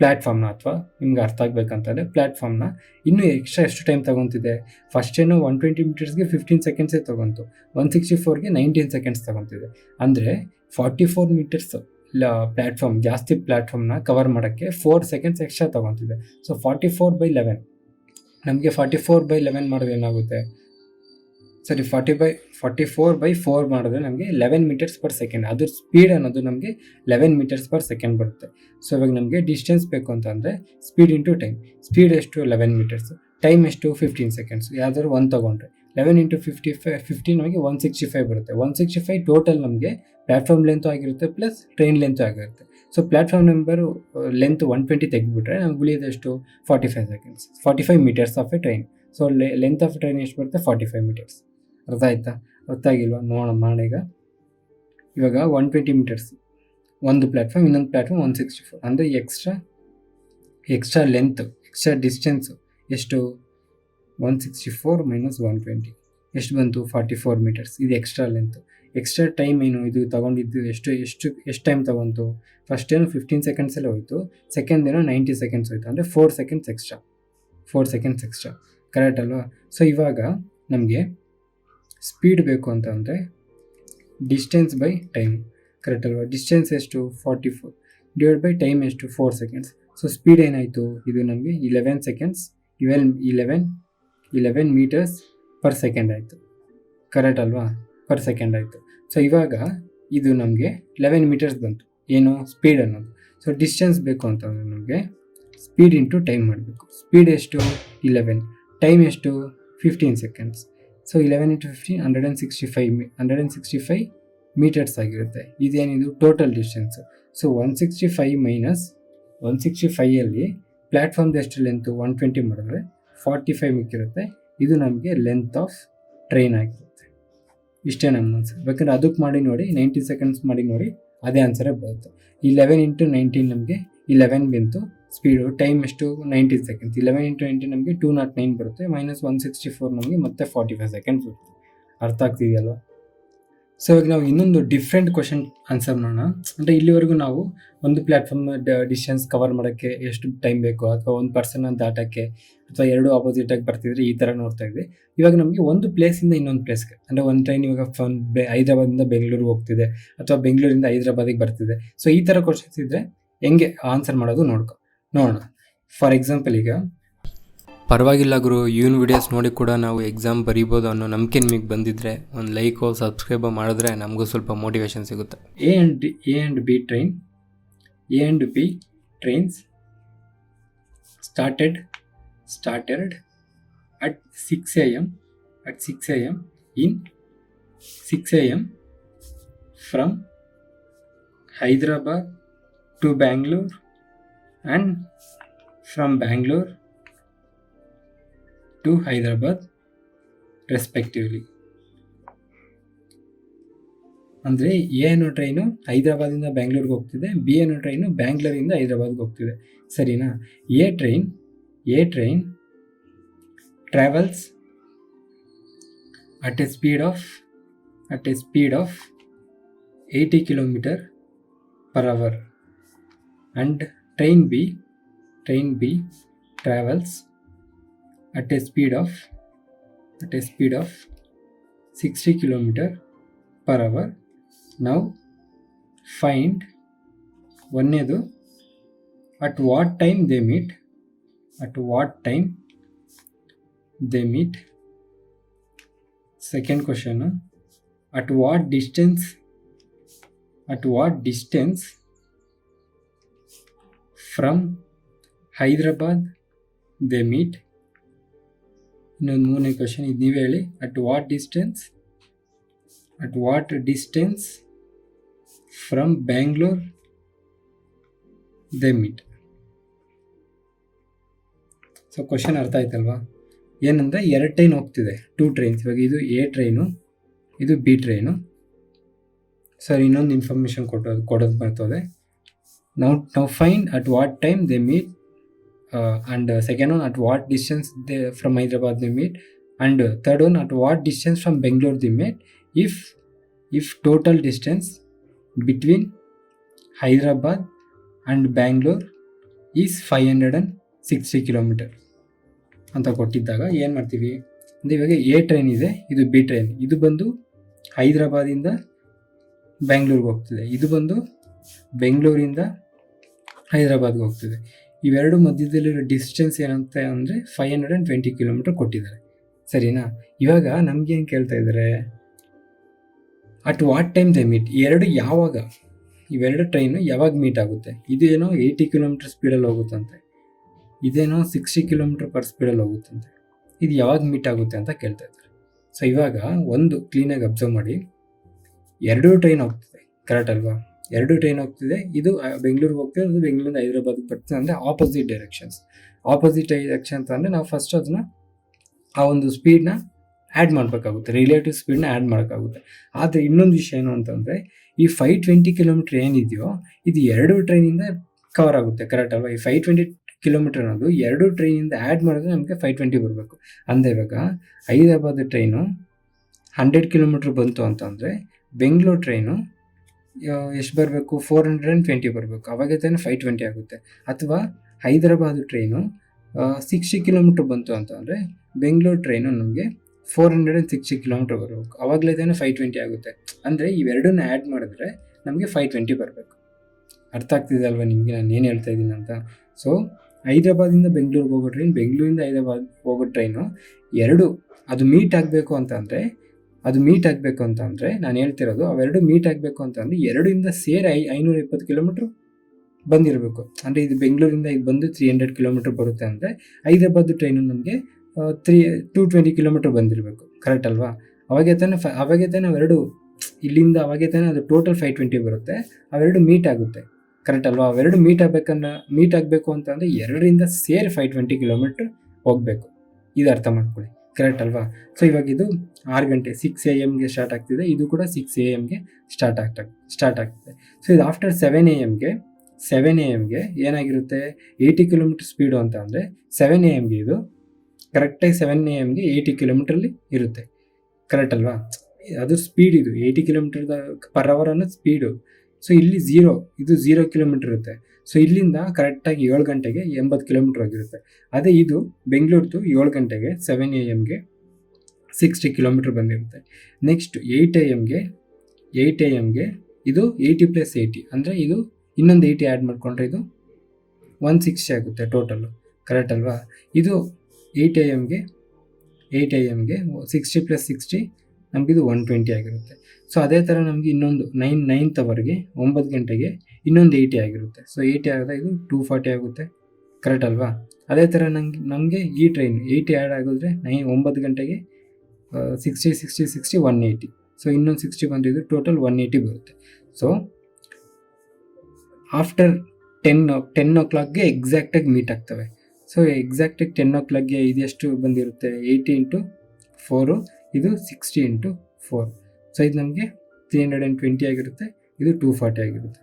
ಪ್ಲ್ಯಾಟ್ಫಾರ್ಮ್ನ, ಅಥವಾ ನಿಮ್ಗೆ ಅರ್ಥ ಆಗಬೇಕಂತಂದರೆ ಪ್ಲ್ಯಾಟ್ಫಾರ್ಮ್ನ ಇನ್ನೂ ಎಕ್ಸ್ಟ್ರಾ ಎಷ್ಟು ಟೈಮ್ ತೊಗೊತಿದೆ. ಫಸ್ಟ್ ಏನು 120 ಮೀಟರ್ಸ್ಗೆ 15 ಸೆಕೆಂಡ್ಸೇ ತೊಗೊಂತು, 164ಗೆ 19 ಸೆಕೆಂಡ್ಸ್ ತೊಗೊತಿದೆ. ಅಂದರೆ 44 ಮೀಟರ್ಸ್ ಜಾಸ್ತಿ ಪ್ಲ್ಯಾಟ್ಫಾರ್ಮ್ನ ಕವರ್ ಮಾಡೋಕ್ಕೆ 4 ಸೆಕೆಂಡ್ಸ್ ಎಕ್ಸ್ಟ್ರಾ ತೊಗೊತಿದೆ. ಸೊ 44/11 ನಮಗೆ 44/11 ಮಾಡಿದ್ರೆ ಏನಾಗುತ್ತೆ, ಸರಿ 44/4 ಮಾಡಿದ್ರೆ ನಮಗೆ 11 ಮೀಟರ್ಸ್ ಪರ್ ಸೆಕೆಂಡ್. ಅದ್ರ ಸ್ಪೀಡ್ ಅನ್ನೋದು ನಮಗೆ 11 ಮೀಟರ್ಸ್ ಪರ್ ಸೆಕೆಂಡ್ ಬರುತ್ತೆ. ಸೊ ಇವಾಗ ನಮಗೆ ಡಿಸ್ಟೆನ್ಸ್ ಬೇಕು ಅಂತಂದರೆ ಸ್ಪೀಡ್ ಇಂಟು ಟೈಮ್. ಸ್ಪೀಡ್ ಎಷ್ಟು 11 ಮೀಟರ್ಸ್, ಟೈಮ್ ಎಷ್ಟು 15 ಸೆಕೆಂಡ್ಸ್. ಯಾವ್ದಾದ್ರು ಒಂದು ತೊಗೊಂಡ್ರೆ 11 ಇಂಟು 15 ನಮಗೆ 165 ಬರುತ್ತೆ. 165 ಟೋಟಲ್ ನಮಗೆ ಪ್ಲಾಟ್ಫಾರ್ಮ್ ಲೆಂತ್ ಆಗಿರುತ್ತೆ ಪ್ಲಸ್ ಟ್ರೈನ್ ಲೆಂತ್ ಆಗಿರುತ್ತೆ. ಸೊ ಪ್ಲಾಟ್ಫಾರ್ಮ್ ನಂಬರು ಲೆಂತ್ 120 ತೆಗೆದುಬಿಟ್ರೆ ನಮ್ಗೆ ಉಳಿಯೋದಷ್ಟು 45 seconds, 45 meters of a train. So length of train ಎಷ್ಟು ಬರುತ್ತೆ 45 ಮೀಟರ್ಸ್. ಅರ್ಥ ಆಯ್ತಾ? ಅರ್ಥ ಆಗಿಲ್ವಾ? ಮಾಡೋಣ ಈಗ. ಇವಾಗ 120 ಮೀಟರ್ಸ್ ಒಂದು ಪ್ಲ್ಯಾಟ್ಫಾರ್ಮ್, ಇನ್ನೊಂದು ಪ್ಲ್ಯಾಟ್ಫಾರ್ಮ್ 164 ಅಂದರೆ ಎಕ್ಸ್ಟ್ರಾ ಲೆಂತ್, ಎಕ್ಸ್ಟ್ರಾ ಡಿಸ್ಟೆನ್ಸು ಎಷ್ಟು 164 ಮೈನಸ್ 120 ಎಷ್ಟು ಬಂತು 44 ಮೀಟರ್ಸ್. ಇದು ಎಕ್ಸ್ಟ್ರಾ ಲೆಂತ್. ಎಕ್ಸ್ಟ್ರಾ ಟೈಮ್ ಏನು ಇದು ತೊಗೊಂಡಿದ್ದು, ಎಷ್ಟು ಟೈಮ್ ತೊಗೊಂತು? ಫಸ್ಟ್ ಏನು 15 ಸೆಕೆಂಡ್ಸಲ್ಲೇ ಹೋಯಿತು, ಸೆಕೆಂಡ್ ಏನೋ 90 ಸೆಕೆಂಡ್ಸ್ ಹೋಯಿತು, ಅಂದರೆ 4 ಸೆಕೆಂಡ್ಸ್ ಎಕ್ಸ್ಟ್ರಾ. ಕರೆಕ್ಟ್ ಅಲ್ವಾ? ಸೊ ಇವಾಗ ನಮಗೆ ಸ್ಪೀಡ್ ಬೇಕು ಅಂತಂದರೆ ಡಿಸ್ಟೆನ್ಸ್ ಬೈ ಟೈಮ್. ಕರೆಕ್ಟ್ ಅಲ್ವಾ? ಡಿಸ್ಟೆನ್ಸ್ ಎಷ್ಟು 44 ಡಿವೈಡ್ ಬೈ ಟೈಮ್ ಎಷ್ಟು 4 ಸೆಕೆಂಡ್ಸ್. ಸೊ ಸ್ಪೀಡ್ ಏನಾಯಿತು, ಇದು ನಮಗೆ 11 ಸೆಕೆಂಡ್ಸ್ 11 ಮೀಟರ್ಸ್ ಪರ್ ಸೆಕೆಂಡ್ ಆಯಿತು. ಕರೆಕ್ಟ್ ಅಲ್ವಾ? ಪರ್ ಸೆಕೆಂಡ್ ಆಯಿತು. ಸೊ ಇವಾಗ ಇದು ನಮಗೆ 11 ಮೀಟರ್ಸ್ ಬಂತು, ಏನು ಸ್ಪೀಡ್ ಅನ್ನೋದು. ಸೊ ಡಿಸ್ಟೆನ್ಸ್ ಬೇಕು ಅಂತಂದರೆ ನಮಗೆ ಸ್ಪೀಡ್ ಇಂಟು ಟೈಮ್ ಮಾಡಬೇಕು. ಸ್ಪೀಡ್ ಎಷ್ಟು 11, ಟೈಮ್ ಎಷ್ಟು 15 ಸೆಕೆಂಡ್ಸ್. ಸೊ 11 ಇಂಟು 15 165 ಮೀಟರ್ಸ್ ಆಗಿರುತ್ತೆ. ಇದೇನಿದು ಟೋಟಲ್ ಡಿಸ್ಟೆನ್ಸು. ಸೊ 165 ಮೈನಸ್ 165ಅಲ್ಲಿ ಪ್ಲ್ಯಾಟ್ಫಾರ್ಮ್ದು ಎಷ್ಟು ಲೆಂತು 120 ಮಾಡಿದ್ರೆ 45 ಮಿಕ್ಕಿರುತ್ತೆ. ಇದು ನಮಗೆ ಲೆಂತ್ ಆಫ್ ಟ್ರೈನ್ ಆಗಿರುತ್ತೆ. ಇಷ್ಟೇ ನಮ್ಮ ಆನ್ಸರ್. ಬೇಕಂದ್ರೆ ಅದಕ್ಕೆ ಮಾಡಿ ನೋಡಿ, 90 ಸೆಕೆಂಡ್ಸ್ ಮಾಡಿ ನೋಡಿ, ಅದೇ ಆನ್ಸರೇ ಬರುತ್ತೆ. 11 ಇಂಟು 19 ನಮಗೆ 11 ಬಂತು ಸ್ಪೀಡು. ಟೈಮ್ ಎಷ್ಟು 90 ಸೆಕೆಂಡ್ಸ್. 11 ಇಂಟು 19 ನಮಗೆ 209 ಬರುತ್ತೆ, ಮೈನಸ್ 164 ನಮಗೆ ಮತ್ತೆ 45 ಸೆಕೆಂಡ್ಸ್ ಬರುತ್ತೆ. ಅರ್ಥ ಆಗ್ತಿದೆಯಲ್ವಾ? ಸೊ ಇವಾಗ ನಾವು ಇನ್ನೊಂದು ಡಿಫ್ರೆಂಟ್ ಕ್ವಶನ್ ಆನ್ಸರ್ ಮಾಡೋಣ. ಅಂದರೆ ಇಲ್ಲಿವರೆಗೂ ನಾವು ಒಂದು ಪ್ಲ್ಯಾಟ್ಫಾರ್ಮ್ ಡಿಸ್ಟೆನ್ಸ್ ಕವರ್ ಮಾಡೋಕ್ಕೆ ಎಷ್ಟು ಟೈಮ್ ಬೇಕು, ಅಥವಾ ಒಂದು ಪರ್ಸನ್ ದಾಟೋಕ್ಕೆ, ಅಥವಾ ಎರಡು ಆಪೋಸಿಟಾಗಿ ಬರ್ತಿದ್ರೆ ಈ ಥರ ನೋಡ್ತಾ ಇದ್ವಿ. ಇವಾಗ ನಮಗೆ ಒಂದು ಪ್ಲೇಸಿಂದ ಇನ್ನೊಂದು ಪ್ಲೇಸ್ಗೆ, ಅಂದರೆ ಒಂದು ಟ್ರೈನ್ ಇವಾಗ ಹೈದ್ರಾಬಾದಿಂದ ಬೆಂಗಳೂರಿಗೆ ಹೋಗ್ತಿದೆ, ಅಥವಾ ಬೆಂಗಳೂರಿಂದ ಹೈದ್ರಾಬಾದಿಗೆ ಬರ್ತಿದೆ. ಸೊ ಈ ಥರ ಕ್ವಶನ್ಸ್ ಇದ್ದರೆ ಹೆಂಗೆ ಆನ್ಸರ್ ಮಾಡೋದು ನೋಡೋಣ. ಫಾರ್ ಎಕ್ಸಾಂಪಲ್, ಈಗ ಪರವಾಗಿಲ್ಲ ಗುರು, ಇವನ್ ವಿಡಿಯೋಸ್ ನೋಡಿ ಕೂಡ ನಾವು ಎಕ್ಸಾಮ್ ಬರೀಬೋದು ಅನ್ನೋ ನಂಬಿಕೆ ನಿಮಗೆ ಬಂದಿದ್ರೆ ಒಂದು ಲೈಕೋ ಸಬ್ಸ್ಕ್ರೈಬೋ ಮಾಡಿದ್ರೆ ನಮಗೂ ಸ್ವಲ್ಪ ಮೋಟಿವೇಶನ್ ಸಿಗುತ್ತೆ. A and B trains started at 6 a.m. in 6 a.m. from Hyderabad to Bangalore and from Bangalore to Hyderabad respectively. ಅಂದರೆ ಎ ಅನ್ನೋ ಟ್ರೈನು ಹೈದ್ರಾಬಾದಿಂದ ಬ್ಯಾಂಗ್ಳೂರ್ಗೆ ಹೋಗ್ತಿದೆ, ಬಿ ಅನ್ನೋ ಟ್ರೈನು ಬ್ಯಾಂಗ್ಳೂರಿಂದ ಹೈದ್ರಾಬಾದ್ಗೆ ಹೋಗ್ತಿದೆ. ಸರಿನಾ? A train travels at a speed of 80 kilometer per hour, and train B travels at a speed of 60 kilometer per hour. Now find ಒಂದನೇದು at what time they meet. Second question, at what distance from Hyderabad they meet. ಇನ್ನೊಂದು ಮೂರನೇ question, ಇದು ನೀವೇ ಹೇಳಿ. at what distance from Bangalore they meet. So question ಅರ್ಥ ಆಯ್ತಲ್ವಾ? ಏನಂದರೆ 2 train ಹೋಗ್ತಿದೆ, 2 ಟ್ರೈನ್ಸ್. ಇವಾಗ ಇದು ಎ ಟ್ರೈನು, ಇದು ಬಿ ಟ್ರೈನು. ಸರ್ ಇನ್ನೊಂದು ಇನ್ಫಾರ್ಮೇಷನ್ ಕೊಡೋದು ಬರ್ತದೆ. ನಾವು find at what time they meet, and second one at what distance they from Hyderabad they meet, and third one at what distance from Bengaluru they meet if total distance between Hyderabad and Bangalore is 560 kilometer ಅಂತ ಕೊಟ್ಟಿದ್ದಾಗ ಏನು ಮಾಡ್ತೀವಿ ಅಂದರೆ, ಇವಾಗ A train ಇದೆ, ಇದು B train. ಇದು ಬಂದು ಹೈದ್ರಾಬಾದಿಂದ ಬ್ಯಾಂಗ್ಳೂರ್ಗೆ ಹೋಗ್ತಿದೆ, ಇದು ಬಂದು ಬೆಂಗಳೂರಿಂದ ಹೈದ್ರಾಬಾದ್ಗೆ ಹೋಗ್ತಿದೆ. ಇವೆರಡು ಮಧ್ಯದಲ್ಲಿರೋ ಡಿಸ್ಟೆನ್ಸ್ ಏನಂತ ಅಂದರೆ 520 ಕಿಲೋಮೀಟರ್ ಕೊಟ್ಟಿದ್ದಾರೆ. ಸರಿನಾ? ಇವಾಗ ನಮ್ಗೆ ಏನು ಕೇಳ್ತಾ ಇದ್ದಾರೆ, at what time they meet, ಇವೆರಡು ಟ್ರೈನು ಯಾವಾಗ ಮೀಟ್ ಆಗುತ್ತೆ? ಇದೇನೋ 80 ಕಿಲೋಮೀಟರ್ ಸ್ಪೀಡಲ್ಲಿ ಹೋಗುತ್ತಂತೆ, ಇದೇನೋ 60 ಕಿಲೋಮೀಟರ್ ಪರ್ ಸ್ಪೀಡಲ್ಲಿ ಹೋಗುತ್ತಂತೆ. ಇದು ಯಾವಾಗ ಮೀಟ್ ಆಗುತ್ತೆ ಅಂತ ಕೇಳ್ತಾ ಇದ್ದಾರೆ. ಸೊ ಇವಾಗ ಒಂದು ಕ್ಲೀನಾಗಿ ಅಬ್ಸರ್ವ್ ಮಾಡಿ, ಎರಡೂ ಟ್ರೈನ್ ಹೋಗ್ತಿದೆ, ಕರೆಕ್ಟ್ ಅಲ್ವಾ? ಎರಡು ಟ್ರೈನ್ ಹೋಗ್ತಿದೆ, ಇದು ಬೆಂಗಳೂರಿಗೆ ಹೋಗ್ತಿದೆ, ಅದು ಬೆಂಗಳೂರಿಂದ ಹೈದರಾಬಾದ್ಗೆ ಬರ್ತದೆ. ಅಂದರೆ ಆಪೋಸಿಟ್ ಡೈರೆಕ್ಷನ್ಸ್ ಅಂದರೆ ನಾವು ಫಸ್ಟ್ ಅದನ್ನ ಆ ಒಂದು ಸ್ಪೀಡ್ನ ಆ್ಯಡ್ ಮಾಡಬೇಕಾಗುತ್ತೆ, ರಿಲೇಟಿವ್ ಸ್ಪೀಡ್ನ ಆ್ಯಡ್ ಮಾಡೋಕ್ಕಾಗುತ್ತೆ. ಆದರೆ ಇನ್ನೊಂದು ವಿಷಯ ಏನು ಅಂತಂದರೆ, ಈ 520 ಕಿಲೋಮೀಟ್ರ್ ಏನಿದೆಯೋ ಇದು ಎರಡು ಟ್ರೈನಿಂದ ಕವರ್ ಆಗುತ್ತೆ, ಕರೆಕ್ಟ್ ಅಲ್ವಾ? ಈ 520 ಕಿಲೋಮೀಟರ್ ಅನ್ನೋದು ಎರಡು ಟ್ರೈನಿಂದ ಆ್ಯಡ್ ಮಾಡಿದ್ರೆ ನಮಗೆ 520 ಬರಬೇಕು. ಅಂದರೆ ಇವಾಗ ಹೈದರಾಬಾದ್ ಟ್ರೈನು 100 ಕಿಲೋಮೀಟ್ರ್ ಬಂತು ಅಂತಂದರೆ ಬೆಂಗಳೂರು ಟ್ರೈನು ಎಷ್ಟು ಬರಬೇಕು? 420 ಬರಬೇಕು, ಅವಾಗ ತಾನೇ 520 ಆಗುತ್ತೆ. ಅಥವಾ ಹೈದರಾಬಾದ್ ಟ್ರೈನು 60 ಕಿಲೋಮೀಟ್ರ್ ಬಂತು ಅಂತಂದರೆ ಬೆಂಗಳೂರು ಟ್ರೈನು ನಮಗೆ 460 ಕಿಲೋಮೀಟ್ರ್ ಬರಬೇಕು, ಅವಾಗಲೇ ತಾನೇ 520 ಆಗುತ್ತೆ. ಅಂದರೆ ಇವೆರಡನ್ನ ಆ್ಯಡ್ ಮಾಡಿದ್ರೆ ನಮಗೆ 520 ಬರಬೇಕು. ಅರ್ಥ ಆಗ್ತಿದೆ ಅಲ್ವಾ ನಿಮಗೆ ನಾನು ಏನು ಹೇಳ್ತಾ ಇದ್ದೀನಿ ಅಂತ? ಸೊ ಹೈದರಾಬಾದಿಂದ ಬೆಂಗಳೂರಿಗೆ ಹೋಗೋ ಟ್ರೈನ್, ಬೆಂಗಳೂರಿಂದ ಹೈದರಾಬಾದ್ ಹೋಗೋ ಟ್ರೈನು ಎರಡು ಅದು ಮೀಟ್ ಆಗಬೇಕು ಅಂತಂದರೆ ನಾನು ಹೇಳ್ತಿರೋದು, ಅವೆರಡು ಮೀಟ್ ಆಗಬೇಕು ಅಂತಂದರೆ ಎರಡರಿಂದ ಸೇರಿ 520 ಕಿಲೋಮೀಟ್ರ್ ಬಂದಿರಬೇಕು. ಅಂದರೆ ಇದು ಬೆಂಗಳೂರಿಂದ ಇದು ಬಂದು 300 ಕಿಲೋಮೀಟ್ರ್ ಬರುತ್ತೆ ಅಂದರೆ ಹೈದರಾಬಾದ್ ಟ್ರೈನು ನಮಗೆ 220 ಕಿಲೋಮೀಟ್ರ್ ಬಂದಿರಬೇಕು, ಕರೆಕ್ಟ್ ಅಲ್ವಾ? ಅವಾಗೆ ತಾನೇ ಅವೆರಡು ಇಲ್ಲಿಂದ ಅವಾಗೆ ತಾನೇ ಅದು ಟೋಟಲ್ 520 ಬರುತ್ತೆ, ಅವೆರಡು ಮೀಟ್ ಆಗುತ್ತೆ, ಕರೆಕ್ಟ್ ಅಲ್ವಾ? ಅವೆರಡು ಮೀಟ್ ಆಗಬೇಕು ಅಂತಂದರೆ ಎರಡರಿಂದ ಸೇರಿ 520 ಕಿಲೋಮೀಟ್ರ್ ಹೋಗಬೇಕು. ಇದು ಅರ್ಥ ಮಾಡ್ಕೊಳ್ಳಿ, ಕರೆಕ್ಟ್ ಅಲ್ವಾ? ಸೊ ಇವಾಗ ಇದು 6 ಗಂಟೆ 6 AM ಸ್ಟಾರ್ಟ್ ಆಗ್ತಿದೆ, ಇದು ಕೂಡ 6 AM ಸ್ಟಾರ್ಟ್ ಆಗ್ತಿದೆ. ಸೊ ಇದು ಆಫ್ಟರ್ 7 AM ಏನಾಗಿರುತ್ತೆ? 80 ಕಿಲೋಮೀಟ್ರ್ ಸ್ಪೀಡು ಅಂತ ಅಂದರೆ 7 AM ಇದು ಕರೆಕ್ಟಾಗಿ 7 AM 80 ಕಿಲೋಮೀಟ್ರಲ್ಲಿ ಇರುತ್ತೆ, ಕರೆಕ್ಟ್ ಅಲ್ವಾ? ಅದು ಸ್ಪೀಡ್, ಇದು 80 ಕಿಲೋಮೀಟರ್ ಪರ್ ಅವರ್ ಅನ್ನೋದು ಸ್ಪೀಡು. ಸೊ ಇಲ್ಲಿ 0 ಕಿಲೋಮೀಟ್ರ್ ಇರುತ್ತೆ. ಸೊ ಇಲ್ಲಿಂದ ಕರೆಕ್ಟಾಗಿ 7 ಗಂಟೆಗೆ 80 ಕಿಲೋಮೀಟ್ರ್ ಆಗಿರುತ್ತೆ. ಅದೇ ಇದು ಬೆಂಗಳೂರ್ದು 7 ಗಂಟೆಗೆ 7 AM 60 ಕಿಲೋಮೀಟ್ರ್ ಬಂದಿರುತ್ತೆ. ನೆಕ್ಸ್ಟ್ 8 AM ಇದು 80 + 80 ಅಂದರೆ ಇದು ಇನ್ನೊಂದು 80 ಆ್ಯಡ್ ಮಾಡಿಕೊಂಡ್ರೆ ಇದು 160 ಆಗುತ್ತೆ ಟೋಟಲ್ಲು, ಕರೆಕ್ಟ್ ಅಲ್ವಾ? ಇದು 8 AM 60 + 60 ನಮಗಿದು 120 ಆಗಿರುತ್ತೆ. ಸೊ ಅದೇ ಥರ ನಮಗೆ ಇನ್ನೊಂದು 9th ಅವರ್ಗೆ 9 ಗಂಟೆಗೆ ಇನ್ನೊಂದು 80 ಆಗಿರುತ್ತೆ. ಸೊ 80 ಆಗಿದೆ, ಇದು 240 ಆಗುತ್ತೆ, ಕರೆಕ್ಟ್ ಅಲ್ವಾ? ಅದೇ ಥರ ನಮಗೆ ಈ ಟ್ರೈನ್ 80 ಆ್ಯಡ್ ಆಗಿದ್ರೆ 9 ಗಂಟೆಗೆ 60 180. ಸೊ ಇನ್ನೊಂದು 60 ಬಂದಿದ್ದು ಟೋಟಲ್ 180 ಬರುತ್ತೆ. ಸೊ ಆಫ್ಟರ್ 10 o'clockಗೆ ಎಕ್ಸಾಕ್ಟಾಗಿ ಮೀಟ್ ಆಗ್ತವೆ. ಸೊ ಎಕ್ಸಾಕ್ಟಾಗಿ 10 o'clockಗೆ ಇದು ಎಷ್ಟು ಬಂದಿರುತ್ತೆ? 80 × 4, ಇದು 60 × 4. ಸೊ ಇದು ನಮಗೆ 320 ಆಗಿರುತ್ತೆ, ಇದು 240 ಆಗಿರುತ್ತೆ.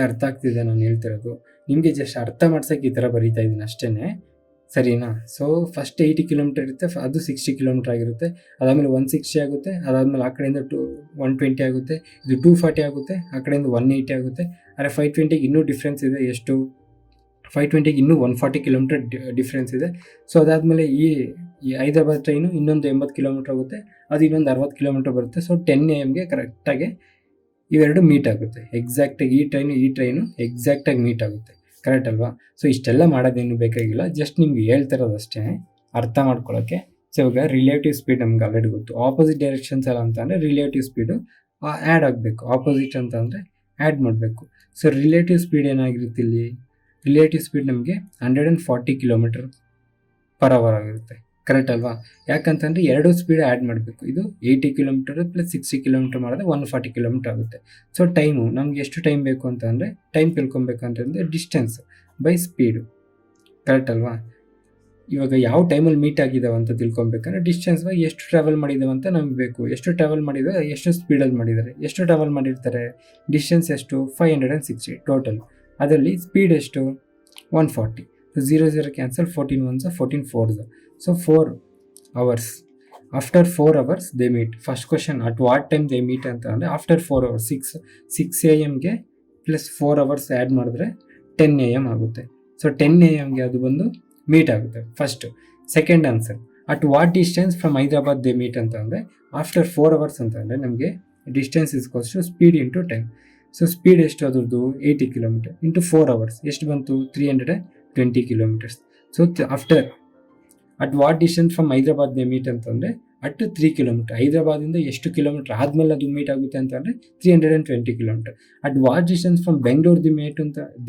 ಅರ್ಥ ಆಗ್ತಿದೆ ನಾನು ಹೇಳ್ತಿರೋದು? ನಿಮಗೆ ಜಸ್ಟ್ ಅರ್ಥ ಮಾಡ್ಸೋಕ್ಕೆ ಈ ಥರ ಬರೀತಾ ಇದ್ದೀನಿ ಅಷ್ಟೇ, ಸರಿನಾ? ಸೊ ಫಸ್ಟ್ 80 ಕಿಲೋಮೀಟರ್ ಇರುತ್ತೆ, ಅದು 60 ಕಿಲೋಮೀಟರ್ ಆಗಿರುತ್ತೆ, ಅದಾದಮೇಲೆ 160 ಆಗುತ್ತೆ, ಅದಾದಮೇಲೆ ಆ ಕಡೆಯಿಂದ 120 ಆಗುತ್ತೆ, ಇದು 240 ಆಗುತ್ತೆ, ಆ ಕಡೆಯಿಂದ 180 ಆಗುತ್ತೆ. ಆದರೆ 520ಗೆ ಇನ್ನೂ ಡಿಫ್ರೆನ್ಸ್ ಇದೆ. ಎಷ್ಟು? 520ಗೆ ಇನ್ನೂ 140 ಕಿಲೋಮೀಟರ್ ಡಿಫ್ರೆನ್ಸ್ ಇದೆ. ಸೊ ಅದಾದಮೇಲೆ ಈ ಹೈದರಾಬಾದ್ ಟ್ರೈನು ಇನ್ನೊಂದು 80 ಕಿಲೋಮೀಟರ್ ಹೋಗುತ್ತೆ, ಅದು ಇನ್ನೊಂದು 60 ಕಿಲೋಮೀಟರ್ ಬರುತ್ತೆ. ಸೊ 10 AM ಕರೆಕ್ಟಾಗಿ ಇವೆರಡು ಮೀಟ್ ಆಗುತ್ತೆ. ಎಕ್ಸಾಕ್ಟಾಗಿ ಈ ಟ್ರೈನು ಎಕ್ಸಾಕ್ಟಾಗಿ ಮೀಟ್ ಆಗುತ್ತೆ, ಕರೆಕ್ಟ್ ಅಲ್ವಾ? ಸೊ ಇಷ್ಟೆಲ್ಲ ಮಾಡೋದೇನು ಬೇಕಾಗಿಲ್ಲ, ಜಸ್ಟ್ ನಿಮ್ಗೆ ಹೇಳ್ತಿರೋದು ಅಷ್ಟೇ ಅರ್ಥ ಮಾಡ್ಕೊಳ್ಳೋಕ್ಕೆ. ಸೊ ಇವಾಗ ರಿಲೇಟಿವ್ ಸ್ಪೀಡ್ ನಮ್ಗೆ ಆಲ್ರೆಡಿ ಗೊತ್ತು. ಆಪೋಸಿಟ್ ಡೈರೆಕ್ಷನ್ಸ್ ಎಲ್ಲ ಅಂತ ಅಂದರೆ ರಿಲೇಟಿವ್ ಸ್ಪೀಡು ಆ್ಯಡ್ ಆಗಬೇಕು, ಆಪೋಸಿಟ್ ಅಂತ ಅಂದರೆ ಆ್ಯಡ್ ಮಾಡಬೇಕು. ಸೊ ರಿಲೇಟಿವ್ ಸ್ಪೀಡ್ ಏನಾಗಿರುತ್ತೆ ಇಲ್ಲಿ? ರಿಲೇಟಿವ್ ಸ್ಪೀಡ್ ನಮಗೆ 140 ಕಿಲೋಮೀಟರ್ ಪರ್ ಅವರ್ ಆಗಿರುತ್ತೆ, ಕರೆಕ್ಟ್ ಅಲ್ವಾ? ಯಾಕಂತಂದರೆ ಎರಡು ಸ್ಪೀಡ್ ಆ್ಯಡ್ ಮಾಡಬೇಕು. ಇದು 80 ಕಿಲೋಮೀಟರ್ + 60 ಕಿಲೋಮೀಟರ್ ಮಾಡಿದ್ರೆ 140 ಕಿಲೋಮೀಟರ್ ಆಗುತ್ತೆ. ಸೊ ಟೈಮು ನಮ್ಗೆ ಎಷ್ಟು ಟೈಮ್ ಬೇಕು ಅಂತಂದರೆ, ಟೈಮ್ ತಿಳ್ಕೊಬೇಕಂತಂದರೆ ಡಿಸ್ಟೆನ್ಸ್ ಬೈ ಸ್ಪೀಡು, ಕರೆಕ್ಟ್ ಅಲ್ವಾ? ಇವಾಗ ಯಾವ ಟೈಮಲ್ಲಿ ಮೀಟ್ ಆಗಿದ್ದಾವೆ ಅಂತ ತಿಳ್ಕೊಬೇಕಂದ್ರೆ ಡಿಸ್ಟೆನ್ಸ್ ಬೈ ಎಷ್ಟು ಟ್ರಾವೆಲ್ ಮಾಡಿದ್ದಾವೆ ಅಂತ ನಮ್ಗೆ ಬೇಕು. ಎಷ್ಟು ಟ್ರಾವೆಲ್ ಮಾಡಿದ್ದಾರೆ, ಎಷ್ಟು ಸ್ಪೀಡಲ್ಲಿ ಮಾಡಿದ್ದಾರೆ, ಎಷ್ಟು ಟ್ರಾವೆಲ್ ಮಾಡಿರ್ತಾರೆ, ಡಿಸ್ಟೆನ್ಸ್ ಎಷ್ಟು? 560 ಟೋಟಲ್. ಅದರಲ್ಲಿ ಸ್ಪೀಡ್ ಎಷ್ಟು? 140. 0 cancel, 14 1s 14 4s. So 4 hours. After 4 hours they meet. First question, at what time they meet ಅಂತ ಅಂದರೆ after 4 hours, 6 AM + 4 hours add ಮಾಡಿದ್ರೆ 10 AM ಆಗುತ್ತೆ. ಸೊ 10 AM ಅದು ಬಂದು ಮೀಟ್ ಆಗುತ್ತೆ first. Second answer, at what distance from Hyderabad they meet ಅಂತ ಅಂದರೆ after 4 hours ಅಂತ ಅಂದರೆ ನಮಗೆ distance is equals to speed into time. So speed ಎಷ್ಟು ಅದ್ರದ್ದು? 80 ಕಿಲೋಮೀಟರ್ ಇಂಟು 4 hours ಎಷ್ಟು ಬಂತು? 320 kilometers. So at what distance from Hyderabad they meet ಅಂತಂದರೆ ಅಟ್ 3 ಕಿಲೋಮೀಟರ್. ಹೈದರಾಬಾದಿಂದ ಎಷ್ಟು ಕಿಲೋಮೀಟರ್ ಆದಮೇಲೆ ಅದು ಮೀಟ್ ಆಗುತ್ತೆ ಅಂತಂದರೆ 320 kilometer. At what distance from Bengaluru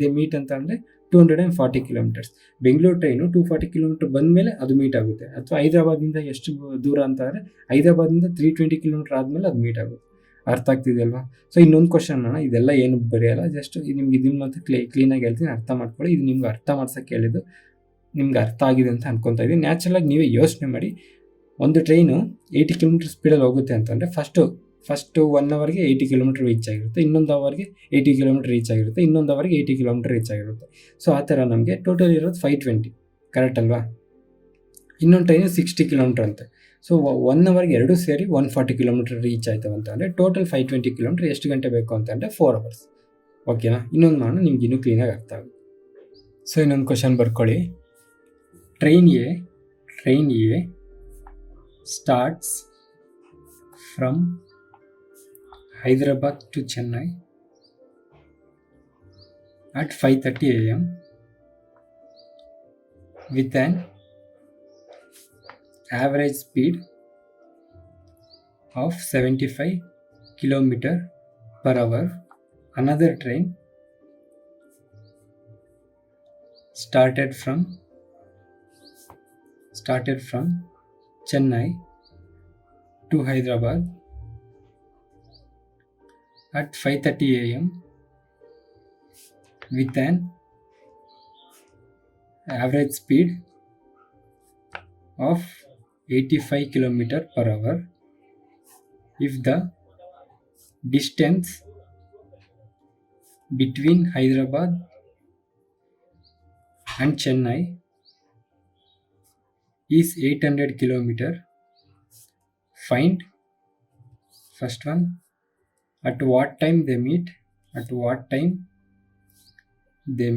they meet ಅಂತ ಅಂದರೆ 240 ಕಿಲೋಮೀಟರ್ಸ್. ಬೆಂಗಳೂರು ಟ್ರೈನು 240 ಕಿಲೋಮೀಟರ್ ಬಂದಮೇಲೆ ಅದು ಮೀಟ್ ಆಗುತ್ತೆ. ಅಥವಾ ಹೈದರಾಬಾದಿಂದ ಎಷ್ಟು ದೂರ ಅಂತ ಅಂದರೆ ಹೈದರಾಬಾದಿಂದ 320 ಕಿಲೋಮೀಟರ್ ಆದಮೇಲೆ ಅದು ಮೀಟ್ ಆಗುತ್ತೆ. ಅರ್ಥ ಆಗ್ತಿದೆಯಲ್ವಾ? ಸೊ ಇನ್ನೊಂದು ಕ್ವಶನ್ ಅಣ್ಣ, ಇದೆಲ್ಲ ಏನು ಬರೆಯಲ್ಲ, ಜಸ್ಟ್ ನಿಮ್ಗೆ ಇದನ್ನ ಮತ್ತೆ ಕ್ಲೀನಾಗಿ ಹೇಳ್ತೀನಿ, ಅರ್ಥ ಮಾಡ್ಕೊಳ್ಳಿ. ಇದು ನಿಮ್ಗೆ ಅರ್ಥ ಮಾಡ್ಸೋಕ್ಕೆ ಹೇಳಿದ್ದು, ನಿಮ್ಗೆ ಅರ್ಥ ಆಗಿದೆ ಅಂತ ಅನ್ಕೊತಾ ಇದ್ದೀನಿ. ನ್ಯಾಚುರಲಾಗಿ ನೀವೇ ಯೋಚನೆ ಮಾಡಿ. ಒಂದು ಟ್ರೈನು 80 ಕಿಲೋಮೀಟರ್ ಸ್ಪೀಡಲ್ಲಿ ಹೋಗುತ್ತೆ ಅಂತಂದರೆ ಫಸ್ಟು 1 ಅವರ್ಗೆ 80 ಕಿಲೋಮೀಟರ್ ರೀಚ್ ಆಗಿರುತ್ತೆ, ಇನ್ನೊಂದು ಅವರ್ಗೆ 80 ಕಿಲೋಮೀಟರ್ ರೀಚ್ ಆಗಿರುತ್ತೆ, ಇನ್ನೊಂದು ಅವರ್ಗೆ 80 ಕಿಲೋಮೀಟರ್ ರೀಚ್ ಆಗಿರುತ್ತೆ. ಸೊ ಆ ಥರ ನಮಗೆ ಟೋಟಲ್ ಇರೋದು 520, ಕರೆಕ್ಟ್ ಅಲ್ವಾ? ಇನ್ನೊಂದು ಟ್ರೈನು 60 ಕಿಲೋಮೀಟರ್ ಅಂತೆ. ಸೊ 1 ಅವರ್ಗೆ ಎರಡು ಸೇರಿ 140 ಕಿಲೋಮೀಟರ್ ರೀಚ್ ಆಯ್ತವೆ ಅಂತ ಅಂದರೆ ಟೋಟಲ್ 520 ಕಿಲೋಮೀಟರ್ ಎಷ್ಟು ಗಂಟೆ ಬೇಕು ಅಂತಂದರೆ 4 ಅವರ್ಸ್. ಓಕೆನಾ? ಇನ್ನೊಂದು ಮಾಡೋಣ, ನಿಮ್ಗೆ ಇನ್ನೂ ಕ್ಲೀನಾಗಿ ಅರ್ಥ ಆಗುತ್ತೆ. ಸೊ ಇನ್ನೊಂದು ಕ್ವಶನ್ ಬರ್ಕೊಳ್ಳಿ. Train A starts from Hyderabad to Chennai at 5:30 a.m. with an average speed of 75 km per hour. Another train started from Chennai to Hyderabad at 5:30 a.m. with an average speed of 85 km per hour. If the distance between Hyderabad and Chennai is 800 km, find first one, at what time they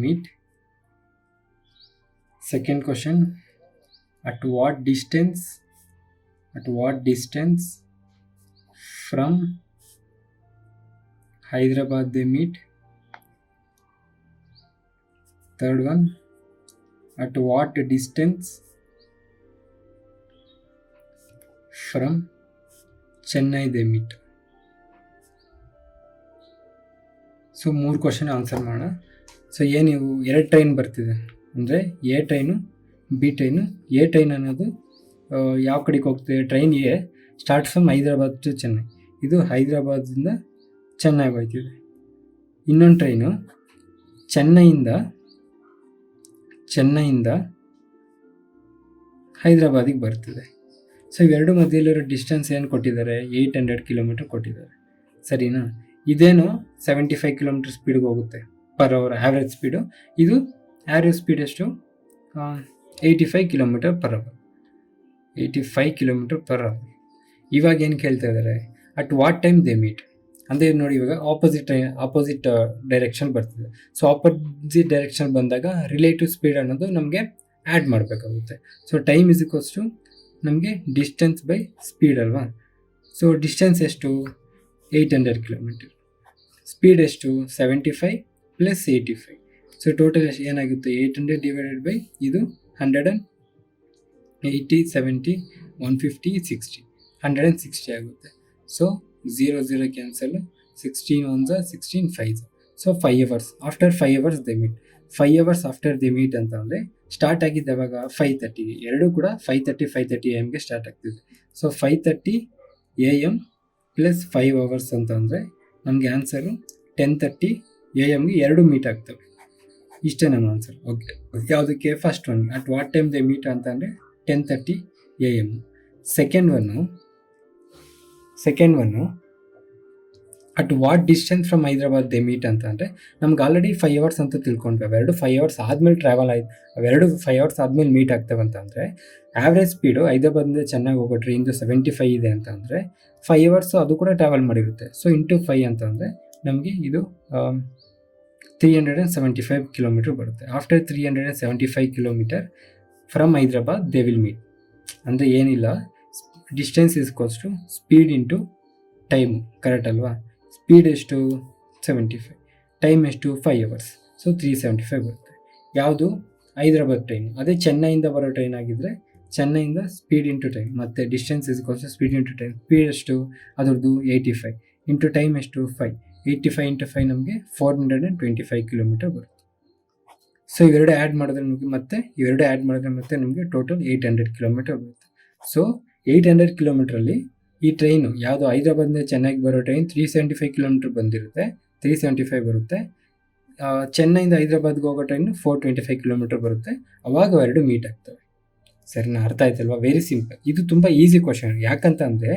meet. Second question, at what distance from Hyderabad they meet. Third one, at what distance from Chennai they meet. So 3 question answer ಮಾಡೋಣ. So ನೀವು 2 train ಬರ್ತಿದೆ ಅಂದರೆ A train, B train. A train ಅನ್ನೋದು ಯಾವ ಕಡೆಗೆ ಹೋಗ್ತಿದೆ? Train A start from Hyderabad to Chennai. ಇದು ಹೈದರಾಬಾದಿಂದ ಚೆನ್ನೈಗೆ ಹೋಗ್ತಿದೆ. ಇನ್ನೊಂದು ಟ್ರೈನು ಚೆನ್ನೈಯಿಂದ ಹೈದರಾಬಾದಿಗೆ ಬರ್ತಿದೆ. ಸೊ ಇವೆರಡು ಮಧ್ಯೆಯಲ್ಲಿರೋ ಡಿಸ್ಟೆನ್ಸ್ ಏನು ಕೊಟ್ಟಿದ್ದಾರೆ? 800 ಕಿಲೋಮೀಟರ್ ಕೊಟ್ಟಿದ್ದಾರೆ, ಸರಿನಾ? ಇದೇನು 75 ಕಿಲೋಮೀಟರ್ ಸ್ಪೀಡ್ಗೆ ಹೋಗುತ್ತೆ ಪರ್ ಅವರ್ ಆ್ಯಾವ್ರೇಜ್ ಸ್ಪೀಡು. ಇದು ಆ್ಯಾವ್ರೇಜ್ ಸ್ಪೀಡ್ ಎಷ್ಟು? 85 kilometer per hour. 85 kilometer per hour. ಇವಾಗ ಏನು ಕೇಳ್ತಾ ಇದ್ದಾರೆ? At what time they meet ಅಂದರೆ ನೋಡಿ, ಇವಾಗ ಆಪೋಸಿಟ್ ಡೈರೆಕ್ಷನ್ ಬರ್ತಿದೆ. ಸೊ ಆಪೋಸಿಟ್ ಡೈರೆಕ್ಷನ್ ಬಂದಾಗ ರಿಲೇಟಿವ್ ಸ್ಪೀಡ್ ಅನ್ನೋದು ನಮಗೆ ಆ್ಯಡ್ ಮಾಡಬೇಕಾಗುತ್ತೆ. So time is equals to ನಮಗೆ ಡಿಸ್ಟೆನ್ಸ್ ಬೈ ಸ್ಪೀಡ್ ಅಲ್ವಾ? ಸೊ ಡಿಸ್ಟೆನ್ಸ್ ಎಷ್ಟು? 800 ಕಿಲೋಮೀಟರ್. ಸ್ಪೀಡ್ ಎಷ್ಟು? 75 ಪ್ಲಸ್ 85. ಸೊ ಟೋಟಲ್ ಏನಾಗುತ್ತೆ? 800 ಡಿವೈಡೆಡ್ ಬೈ ಇದು 180, 70, 150, 60, 160 ಆಗುತ್ತೆ. So 0 cancel, 16 1s 16 5s. So 5 hours. After 5 hours they meet. 5 hours after they meet ಅಂತ ಅಂದರೆ start ಆಗಿದ್ದು ಯಾವಾಗ? 5:30. ಎರಡೂ ಕೂಡ 5:30 AM ಸ್ಟಾರ್ಟ್ ಆಗ್ತಿದೆ. ಸೊ 5:30 AM ಪ್ಲಸ್ 5 ಅವರ್ಸ್ ಅಂತ ಅಂದರೆ ನಮಗೆ ಆನ್ಸರು 10:30 AM ಎರಡು ಮೀಟ್ ಆಗ್ತವೆ. ಇಷ್ಟೇ ನಮ್ಮ ಆನ್ಸರ್. ಓಕೆ, ಯಾವುದಕ್ಕೆ? First one at what time they meet ಅಂತ ಅಂದರೆ 10:30 AM. Second one at what distance from Hyderabad they meet ಅಂತ ಅಂದರೆ ನಮ್ಗೆ ಆಲ್ರೆಡಿ 5 ಅವರ್ಸ್ ಅಂತ ತಿಳ್ಕೊಂಡ್ವಿ. ಅವೆರಡು 5 ಅವರ್ಸ್ ಆದಮೇಲೆ ಟ್ರಾವೆಲ್ ಆಯ್ತು, ಅವೆರಡು 5 ಅವರ್ಸ್ ಆದಮೇಲೆ ಮೀಟ್ ಆಗ್ತವೆ ಅಂತ ಅಂದರೆ ಆ್ಯಾವ್ರೇಜ್ ಸ್ಪೀಡು ಹೈದರಾಬಾದಿಂದ ಚೆನ್ನಾಗಿ ಹೋಗೋ ಟ್ರೈನ್ದು 75 ಇದೆ ಅಂತ ಅಂದರೆ 5 ಅವರ್ಸು ಅದು ಕೂಡ ಟ್ರಾವೆಲ್ ಮಾಡಿರುತ್ತೆ. ಸೊ ಇಂಟು 5 ಅಂತ ಅಂದರೆ ನಮಗೆ ಇದು 375 ಕಿಲೋಮೀಟರ್ ಬರುತ್ತೆ. After 375 kilometer from Hyderabad they will meet. ಅಂದರೆ ಏನಿಲ್ಲ, distance is equals to speed into time, correct ಅಲ್ವಾ? ಸ್ಪೀಡ್ ಎಷ್ಟು? 75, ಟೈಮ್ ಎಷ್ಟು? 5 ಅವರ್ಸ್. ಸೊ 375 ಬರುತ್ತೆ. ಯಾವುದು? ಹೈದರಾಬಾದ್ ಟ್ರೈನ್. ಅದೇ ಚೆನ್ನೈಯಿಂದ ಬರೋ ಟ್ರೈನ್ ಆಗಿದ್ದರೆ ಚೆನ್ನೈಯಿಂದ ಸ್ಪೀಡ್ ಇಂಟು ಟೈಮ್, ಮತ್ತು distance ಇಸ್ಕೋಸ್ speed into time. Speed ಎಷ್ಟು ಅದರದ್ದು 85 ಇಂಟು ಟೈಮ್ ಎಷ್ಟು 5. 85 ಇಂಟು 5 ನಮಗೆ 425 ಕಿಲೋಮೀಟರ್ ಬರುತ್ತೆ. ಸೊ ಇವೆರಡು ಆ್ಯಡ್ ಮಾಡಿದ್ರೆ ಮತ್ತೆ ನಮಗೆ ಟೋಟಲ್ 800 ಕಿಲೋಮೀಟರ್ ಬರುತ್ತೆ. ಸೊ 800 ಕಿಲೋಮೀಟ್ರಲ್ಲಿ ಈ ಟ್ರೈನು ಯಾವುದು ಹೈದರಾಬಾದಿಂದ ಚೆನ್ನೈಗೆ ಬರೋ ಟ್ರೈನ್ 375 ಕಿಲೋಮೀಟರ್ ಬಂದಿರುತ್ತೆ, 375 ಬರುತ್ತೆ. ಚೆನ್ನೈಯಿಂದ ಹೈದರಾಬಾದ್ಗೆ ಹೋಗೋ ಟ್ರೈನು 425 ಕಿಲೋಮೀಟರ್ ಬರುತ್ತೆ. ಅವಾಗ ಎರಡು ಮೀಟ್ ಆಗ್ತವೆ. ಸರಿನಾ? ಅರ್ಥ ಆಯ್ತಲ್ವಾ? Very simple. ಇದು ತುಂಬ ಈಸಿ ಕ್ವಶನ್. ಯಾಕಂತ ಅಂದರೆ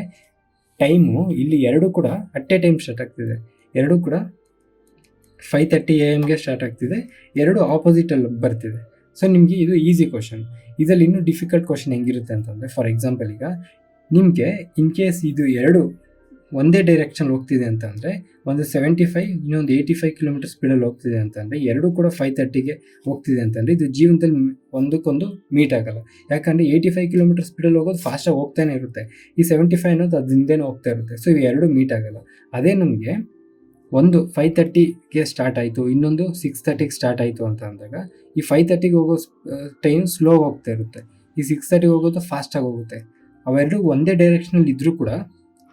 ಟೈಮು ಇಲ್ಲಿ ಎರಡು ಕೂಡ ಅಟ್ ಎ ಟೈಮ್ ಸ್ಟಾರ್ಟ್ ಆಗ್ತಿದೆ. ಎರಡೂ ಕೂಡ 5:30 AM ಸ್ಟಾರ್ಟ್ ಆಗ್ತಿದೆ. ಎರಡು ಆಪೋಸಿಟಲ್ಲಿ ಬರ್ತಿದೆ. ಸೊ ನಿಮಗೆ ಇದು ಈಸಿ ಕ್ವಶನ್. ಇದರಲ್ಲಿ ಇನ್ನೂ ಡಿಫಿಕಲ್ಟ್ ಕ್ವಶನ್ ಹೆಂಗಿರುತ್ತೆ ಅಂತಂದರೆ, ಫಾರ್ ಎಕ್ಸಾಂಪಲ್ ಈಗ ನಿಮಗೆ ಇನ್ ಕೇಸ್ ಇದು ಎರಡು ಒಂದೇ ಡೈರೆಕ್ಷನ್ ಹೋಗ್ತಿದೆ ಅಂತಂದರೆ, ಒಂದು 75 ಇನ್ನೊಂದು 85 ಕಿಲೋಮೀಟರ್ ಸ್ಪೀಡಲ್ಲಿ ಹೋಗ್ತಿದೆ ಅಂತಂದರೆ, ಎರಡೂ ಕೂಡ 5:30ಗೆ ಹೋಗ್ತಿದೆ ಅಂತಂದರೆ ಇದು ಜೀವನದಲ್ಲಿ ಒಂದಕ್ಕೊಂದು ಮೀಟ್ ಆಗಲ್ಲ. ಯಾಕಂದರೆ 85 ಕಿಲೋಮೀಟರ್ ಸ್ಪೀಡಲ್ಲಿ ಹೋಗೋದು ಫಾಸ್ಟಾಗಿ ಹೋಗ್ತಾನೆ ಇರುತ್ತೆ, ಈ 75 ಅನ್ನೋದು ಅದು ಹಿಂದೆನೇ ಹೋಗ್ತಾ ಇರುತ್ತೆ. ಸೊ ಇವು ಎರಡು ಮೀಟ್ ಆಗಲ್ಲ. ಅದೇ ನಮಗೆ ಒಂದು 5:30ಗೆ ಸ್ಟಾರ್ಟ್ ಆಯಿತು, ಇನ್ನೊಂದು 6:30ಗೆ ಸ್ಟಾರ್ಟ್ ಆಯಿತು ಅಂತ ಅಂದಾಗ, ಈ 5:30ಗೆ ಹೋಗೋ ಟ್ರೈನ್ ಸ್ಲೋ ಹೋಗ್ತಾ ಇರುತ್ತೆ, ಈ 6:30ಗೆ ಹೋಗೋದು ಫಾಸ್ಟಾಗಿ ಹೋಗುತ್ತೆ. ಅವೆರಡು ಒಂದೇ ಡೈರೆಕ್ಷನಲ್ಲಿ ಇದ್ದರೂ ಕೂಡ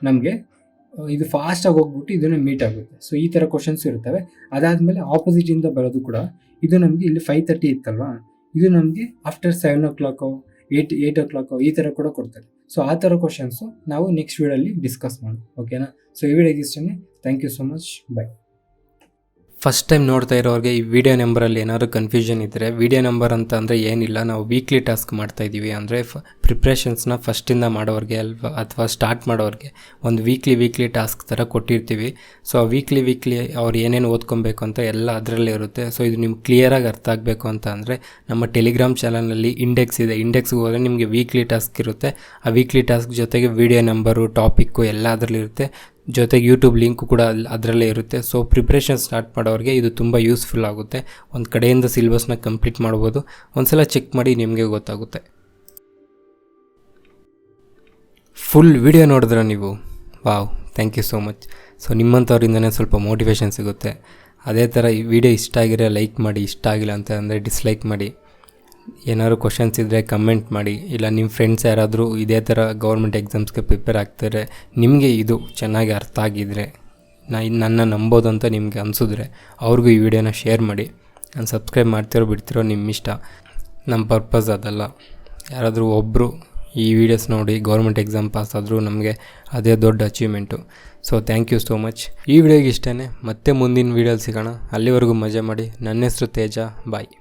ನಮಗೆ ಇದು ಫಾಸ್ಟಾಗಿ ಹೋಗ್ಬಿಟ್ಟು ಇದನ್ನು ಮೀಟ್ ಆಗುತ್ತೆ. ಸೊ ಈ ಥರ ಕ್ವಶನ್ಸ್ ಇರ್ತವೆ. ಅದಾದಮೇಲೆ ಆಪೋಸಿಟಿಂದ ಬರೋದು ಕೂಡ, ಇದು ನಮಗೆ ಇಲ್ಲಿ 5:30 ಇತ್ತಲ್ವಾ, ಇದು ನಮಗೆ ಆಫ್ಟರ್ 7 o'clock 8 o'clock ಈ ಥರ ಕೂಡ ಕೊಡ್ತಾರೆ. ಸೊ ಆ ಥರ ಕ್ವಶನ್ಸು ನಾವು ನೆಕ್ಸ್ಟ್ ವೀಡಿಯೋಲಿ ಡಿಸ್ಕಸ್ ಮಾಡೋಣ. ಓಕೆನಾ? ಸೊ ಈ ವಿಡಿಯೋಗೆ ಇಷ್ಟೇ. Thank you so much. Bye. First time ನೋಡ್ತಾ ಇರೋರಿಗೆ ಈ ವಿಡಿಯೋ ನಂಬರಲ್ಲಿ ಏನಾದರೂ ಕನ್ಫ್ಯೂಷನ್ ಇದ್ದರೆ, ವಿಡಿಯೋ ನಂಬರ್ ಅಂತ ಅಂದರೆ ಏನಿಲ್ಲ, ನಾವು ವೀಕ್ಲಿ ಟಾಸ್ಕ್ ಮಾಡ್ತಾಯಿದ್ದೀವಿ. ಅಂದರೆ ಪ್ರಿಪ್ರೇಷನ್ಸ್ನ ಫಸ್ಟಿಂದ ಮಾಡೋರಿಗೆ ಅಥವಾ ಸ್ಟಾರ್ಟ್ ಮಾಡೋರಿಗೆ ಒಂದು ವೀಕ್ಲಿ ಟಾಸ್ಕ್ ಥರ ಕೊಟ್ಟಿರ್ತೀವಿ. ಸೊ ವೀಕ್ಲಿ ಅವ್ರು ಏನೇನು ಓದ್ಕೊಬೇಕು ಅಂತ ಎಲ್ಲ ಅದರಲ್ಲೇ ಇರುತ್ತೆ. ಸೊ ಇದು ನಿಮ್ಗೆ ಕ್ಲಿಯರಾಗಿ ಅರ್ಥ ಆಗಬೇಕು ಅಂತ ಅಂದರೆ ನಮ್ಮ ಟೆಲಿಗ್ರಾಮ್ ಚಾನಲ್ನಲ್ಲಿ ಇಂಡೆಕ್ಸ್ ಇದೆ. ಇಂಡೆಕ್ಸ್ಗೆ ಹೋದರೆ ನಿಮಗೆ ವೀಕ್ಲಿ ಟಾಸ್ಕ್ ಇರುತ್ತೆ. ಆ ವೀಕ್ಲಿ ಟಾಸ್ಕ್ ಜೊತೆಗೆ ವಿಡಿಯೋ ನಂಬರು, ಟಾಪಿಕ್ಕು ಎಲ್ಲ ಅದರಲ್ಲಿರುತ್ತೆ. ಜೊತೆಗೆ ಯೂಟ್ಯೂಬ್ ಲಿಂಕು ಕೂಡ ಅದರಲ್ಲೇ ಇರುತ್ತೆ. ಸೊ ಪ್ರಿಪ್ರೇಷನ್ ಸ್ಟಾರ್ಟ್ ಮಾಡೋರಿಗೆ ಇದು ತುಂಬ ಯೂಸ್ಫುಲ್ ಆಗುತ್ತೆ. ಒಂದು ಕಡೆಯಿಂದ ಸಿಲೆಬಸ್ನ ಕಂಪ್ಲೀಟ್ ಮಾಡ್ಬೋದು. ಒಂದ್ಸಲ ಚೆಕ್ ಮಾಡಿ ನಿಮಗೆ ಗೊತ್ತಾಗುತ್ತೆ. ಫುಲ್ ವಿಡಿಯೋ ನೋಡಿದ್ರೆ ನೀವು, wow, thank you so much. So ನಿಮ್ಮಂಥವ್ರಿಂದನೇ ಸ್ವಲ್ಪ ಮೋಟಿವೇಶನ್ ಸಿಗುತ್ತೆ. ಅದೇ ಥರ ಈ ವಿಡಿಯೋ ಇಷ್ಟ ಆಗಿರೋ ಲೈಕ್ ಮಾಡಿ, ಇಷ್ಟ ಆಗಿಲ್ಲ ಅಂತ ಅಂದರೆ ಡಿಸ್ಲೈಕ್ ಮಾಡಿ. ಏನಾದ್ರು ಕ್ವಶನ್ಸ್ ಇದ್ದರೆ ಕಮೆಂಟ್ ಮಾಡಿ. ಇಲ್ಲ ನಿಮ್ಮ ಫ್ರೆಂಡ್ಸ್ ಯಾರಾದರೂ ಇದೇ ಥರ ಗೌರ್ಮೆಂಟ್ ಎಕ್ಸಾಮ್ಸ್ಗೆ ಪ್ರಿಪೇರ್ ಆಗ್ತಾರೆ, ನಿಮಗೆ ಇದು ಚೆನ್ನಾಗಿ ಅರ್ಥ ಆಗಿದ್ದರೆ, ನನ್ನ ನಂಬೋದು ಅಂತ ನಿಮಗೆ ಅನಿಸಿದ್ರೆ ಅವ್ರಿಗೂ ಈ ವಿಡಿಯೋನ ಶೇರ್ ಮಾಡಿ. ನಾನು ಸಬ್ಸ್ಕ್ರೈಬ್ ಮಾಡ್ತಿರೋ ಬಿಡ್ತಿರೋ ನಿಮ್ಮ ಇಷ್ಟ. ನಮ್ಮ ಪರ್ಪಸ್ ಅದಲ್ಲ. ಯಾರಾದರೂ ಒಬ್ಬರು ಈ ವಿಡಿಯೋಸ್ ನೋಡಿ ಗೌರ್ಮೆಂಟ್ ಎಕ್ಸಾಮ್ ಪಾಸ್ ಆದರೂ ನಮಗೆ ಅದೇ ದೊಡ್ಡ achievement. So thank you so much. ಈ ವಿಡಿಯೋಗೆ ಇಷ್ಟೇ. ಮತ್ತೆ ಮುಂದಿನ ವೀಡಿಯೋಲಿ ಸಿಗೋಣ. ಅಲ್ಲಿವರೆಗೂ ಮಜಾ ಮಾಡಿ. ನನ್ನ ಹೆಸರು ತೇಜ. ಬಾಯ್.